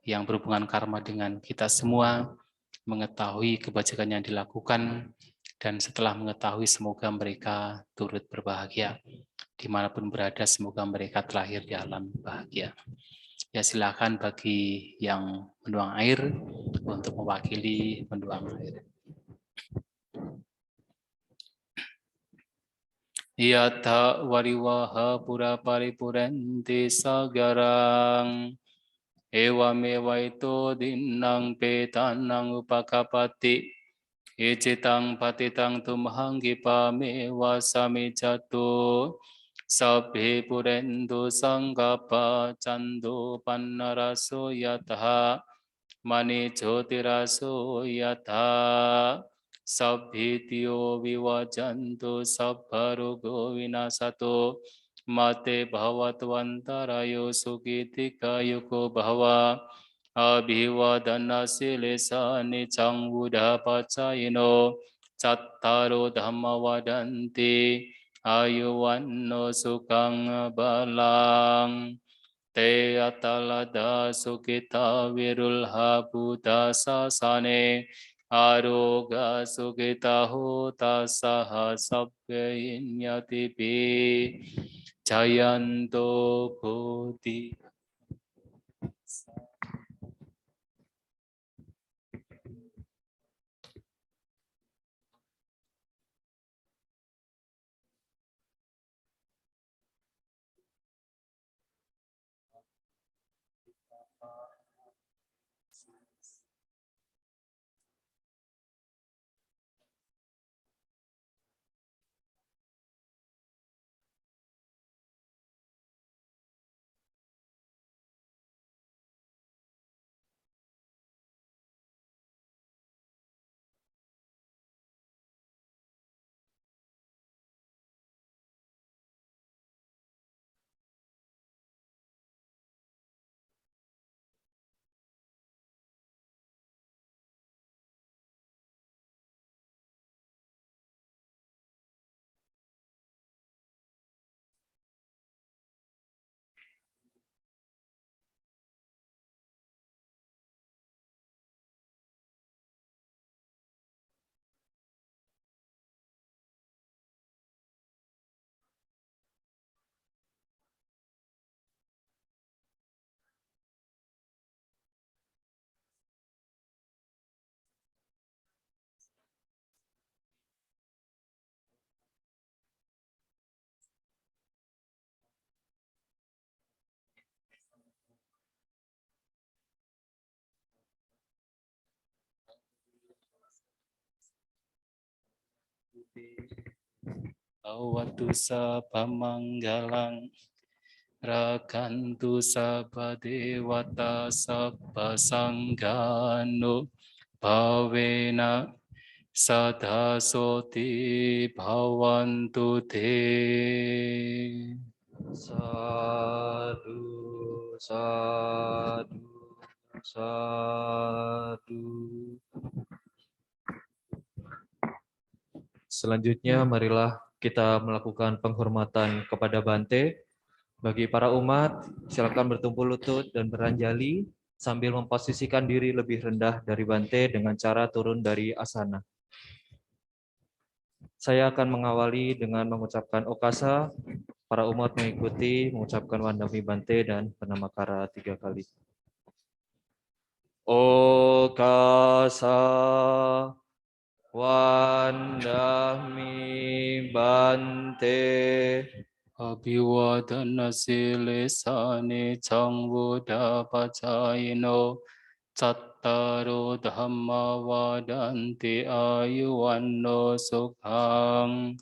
yang berhubungan karma dengan kita semua mengetahui kebajikan yang dilakukan, dan setelah mengetahui semoga mereka turut berbahagia. Dimanapun berada, semoga mereka terlahir di alam bahagia. Ya, silakan bagi yang menuang air untuk mewakili menuang air. Yatha wariwaha pura paripurenti sagarang Ewa mewaito dinang petanang upakapati Icitang patitang tumhang kipame wasami jatuh Sabhe purendu sanggapa candu pannaraso yatha Mani jyotiraso yatha Sabbhitiyo vivajantu sabbharogo vinasato Mate bhavatvantarayo sukitika yuko bhava Abhivadana silesa nicang buddha pacayino Cattaro dhamma vadanti ayuvanno sukang balang Te atalada sukita virulha buddha sasane Aroga sukita hota saha sabbe inyatipi Jayanto Bodhi Awatu sabamanggalang rakantu sabba dewata sabba sanggano bhavena sada soti bhavantu te. Sadu, sadu, sadu. Selanjutnya, marilah kita melakukan penghormatan kepada Bante. Bagi para umat, silakan bertumpul lutut dan beranjali sambil memposisikan diri lebih rendah dari Bante dengan cara turun dari asana. Saya akan mengawali dengan mengucapkan okasa. Para umat mengikuti mengucapkan Wandami Bante dan Panamakara 3 kali. Okasa Wandami Bante. Abhiwadana silesane cangbuddha pacayino cattaro dhamma wadanti ayuwanno sukhang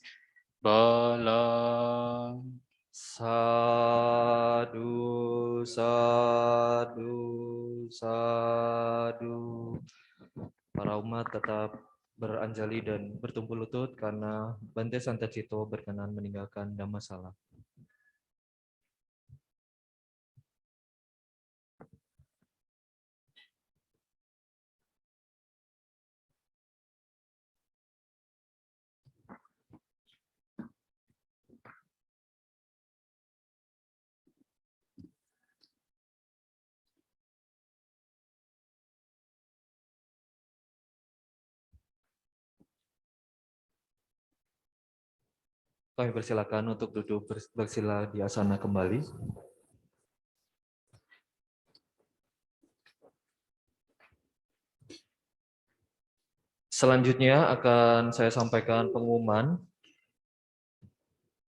balang. Sadu, sadu, sadu. Para umat tetap beranjali dan bertumpul lutut karena Bante Santacito berkenan meninggalkan Dhammasala. Kami persilakan untuk duduk bersila di asana kembali. Selanjutnya akan saya sampaikan pengumuman.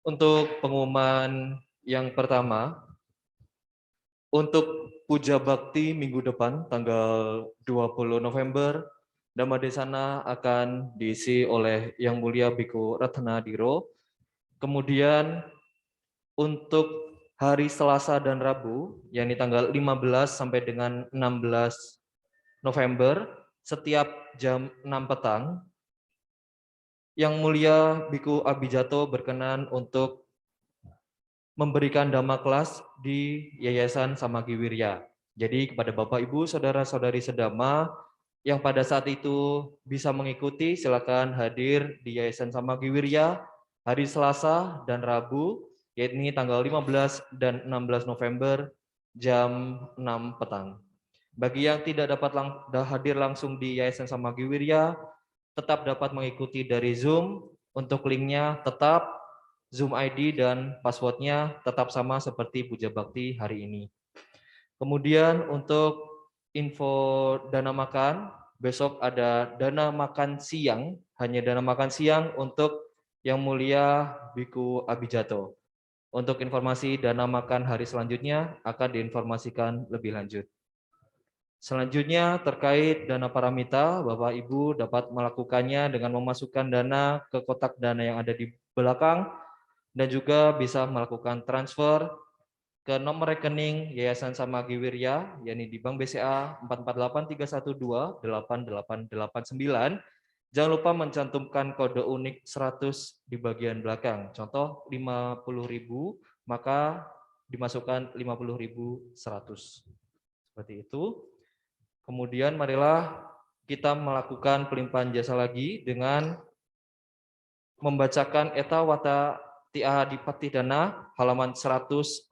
Untuk pengumuman yang pertama, untuk Puja Bakti minggu depan tanggal 20 November, Dhammadesana akan diisi oleh Yang Mulia Biku Ratna Diro. Kemudian untuk hari Selasa dan Rabu, yakni tanggal 15 sampai dengan 16 November, setiap jam 6 petang, Yang Mulia Biku Abijato berkenan untuk memberikan dhamma kelas di Yayasan Samagi Wirya. Jadi kepada Bapak Ibu, Saudara-saudari sedama yang pada saat itu bisa mengikuti, silakan hadir di Yayasan Samagi Wirya hari Selasa dan Rabu, yakni tanggal 15 dan 16 November jam 6 petang. Bagi yang tidak dapat hadir langsung di Yayasan Samagi Wirya, tetap dapat mengikuti dari Zoom. Untuk linknya tetap Zoom ID dan passwordnya tetap sama seperti Puja Bakti hari ini. Kemudian untuk info dana makan, besok ada dana makan siang, hanya dana makan siang untuk Yang Mulia Biku Abijato. Untuk informasi dana makan hari selanjutnya akan diinformasikan lebih lanjut. Selanjutnya terkait dana paramita, Bapak Ibu dapat melakukannya dengan memasukkan dana ke kotak dana yang ada di belakang dan juga bisa melakukan transfer ke nomor rekening Yayasan Samagi Wirya, yakni di Bank BCA 4483128889. Jangan lupa mencantumkan kode unik 100 di bagian belakang. Contoh 50.000, maka dimasukkan 50.100. Seperti itu. Kemudian marilah kita melakukan pelimpahan jasa lagi dengan membacakan Eta Wata Tia Adipati Dana halaman 140.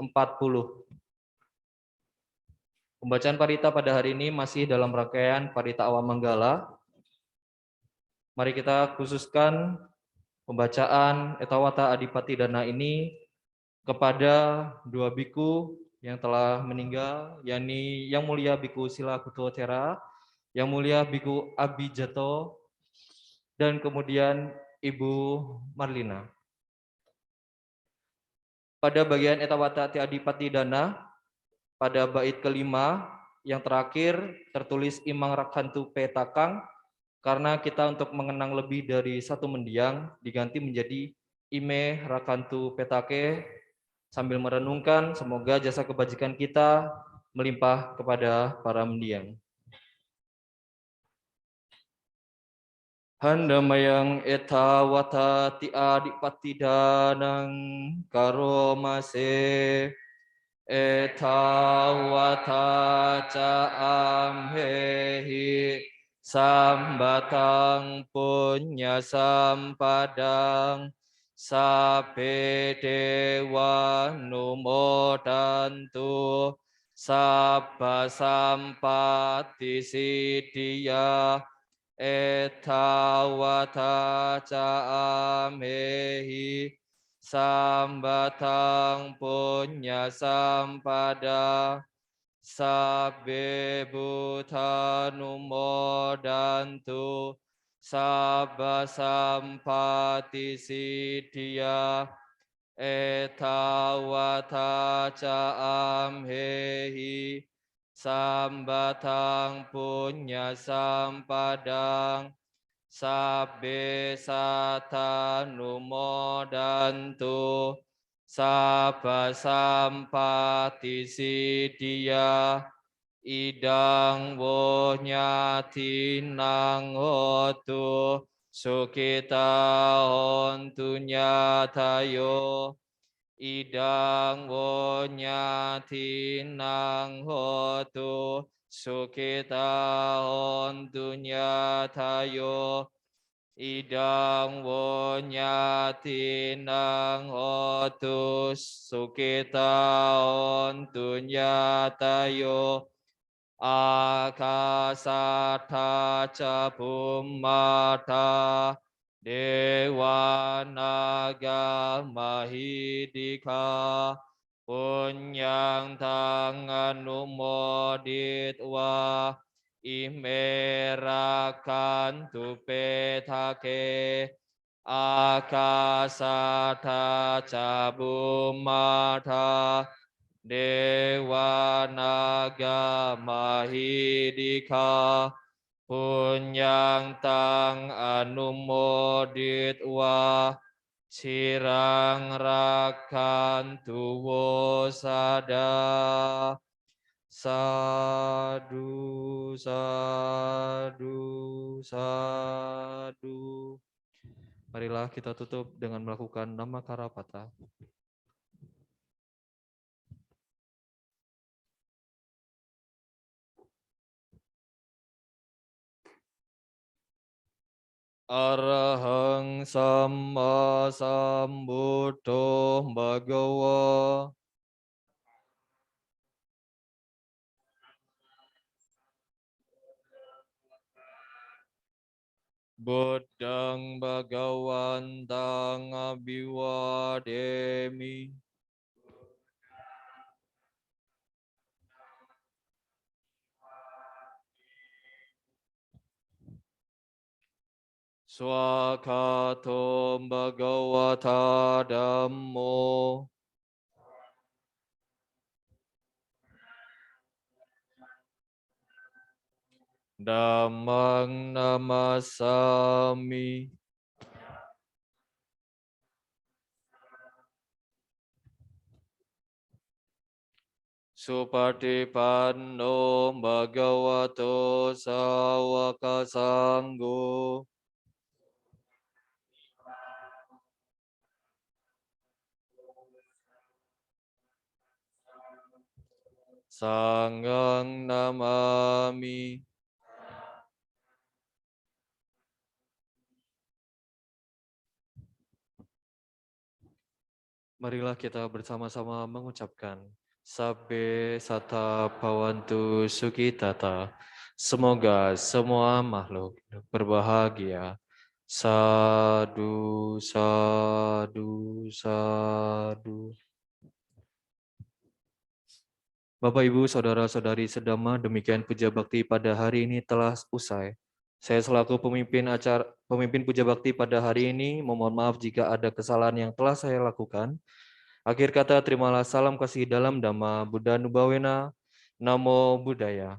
Pembacaan parita pada hari ini masih dalam rangkaian parita awam manggala. Mari kita khususkan pembacaan Eta Wata Adipati Dana ini kepada dua biku yang telah meninggal, yakni Yang Mulia Biku Sila Kuto Tera, Yang Mulia Biku Abijato, dan kemudian Ibu Marlina. Pada bagian Eta Wata Tia Adipati Dana, pada bait kelima yang terakhir tertulis Imang Rakhantu Petakang, Karena kita untuk mengenang lebih dari satu mendiang diganti menjadi Ime Rakantu Petake, sambil merenungkan semoga jasa kebajikan kita melimpah kepada para mendiang. Handamayang eta wata ti adipati danang karomase eta wata ca amhehi sambatang punya sampadang sape dewa numodantu sabba sampati siddhya eta wata ca amhehi sambatang punya sampada sabbe buddha numodantu sabba sampati siddhya eta wata ca amhehi sambatang punya sampadang sabbe sata numodantu sabba sampati siddhya idang wonyatinang hotu sukita hontu nyatayo idang wonyatinang hotu sukita hontu nyatayo idang wonyatinang hotu sukita hontu nyatayo akasata ca bummata dewa naga mahidika punyang tangan numoditwa imerakantu petake akasata ca bummata dewa naga mahidika punyang tang anumoditwa cirang rakantu wosada sadu sadu sadu. Marilah kita tutup dengan melakukan nama Karapata. Arahang Samma Sambuddho Bhagawa. Buddhang Bhagawantang Abhiwademi. Swakato Bhagavata Dhammo. Dhammang namasami. Supatipanno Bhagavato Sawaka Sanggo. Sanghang namami. Marilah kita bersama-sama mengucapkan Sabbe Sata Bhavantu Sukhitata. Semoga semua makhluk berbahagia. Sadu, sadu, sadu. Bapak, Ibu, Saudara-saudari sedama, demikian puja bakti pada hari ini telah usai. Saya selaku pemimpin puja bakti pada hari ini, memohon maaf jika ada kesalahan yang telah saya lakukan. Akhir kata, terimalah salam kasih dalam Dhamma Buddha Nubawena. Namo Buddhaya.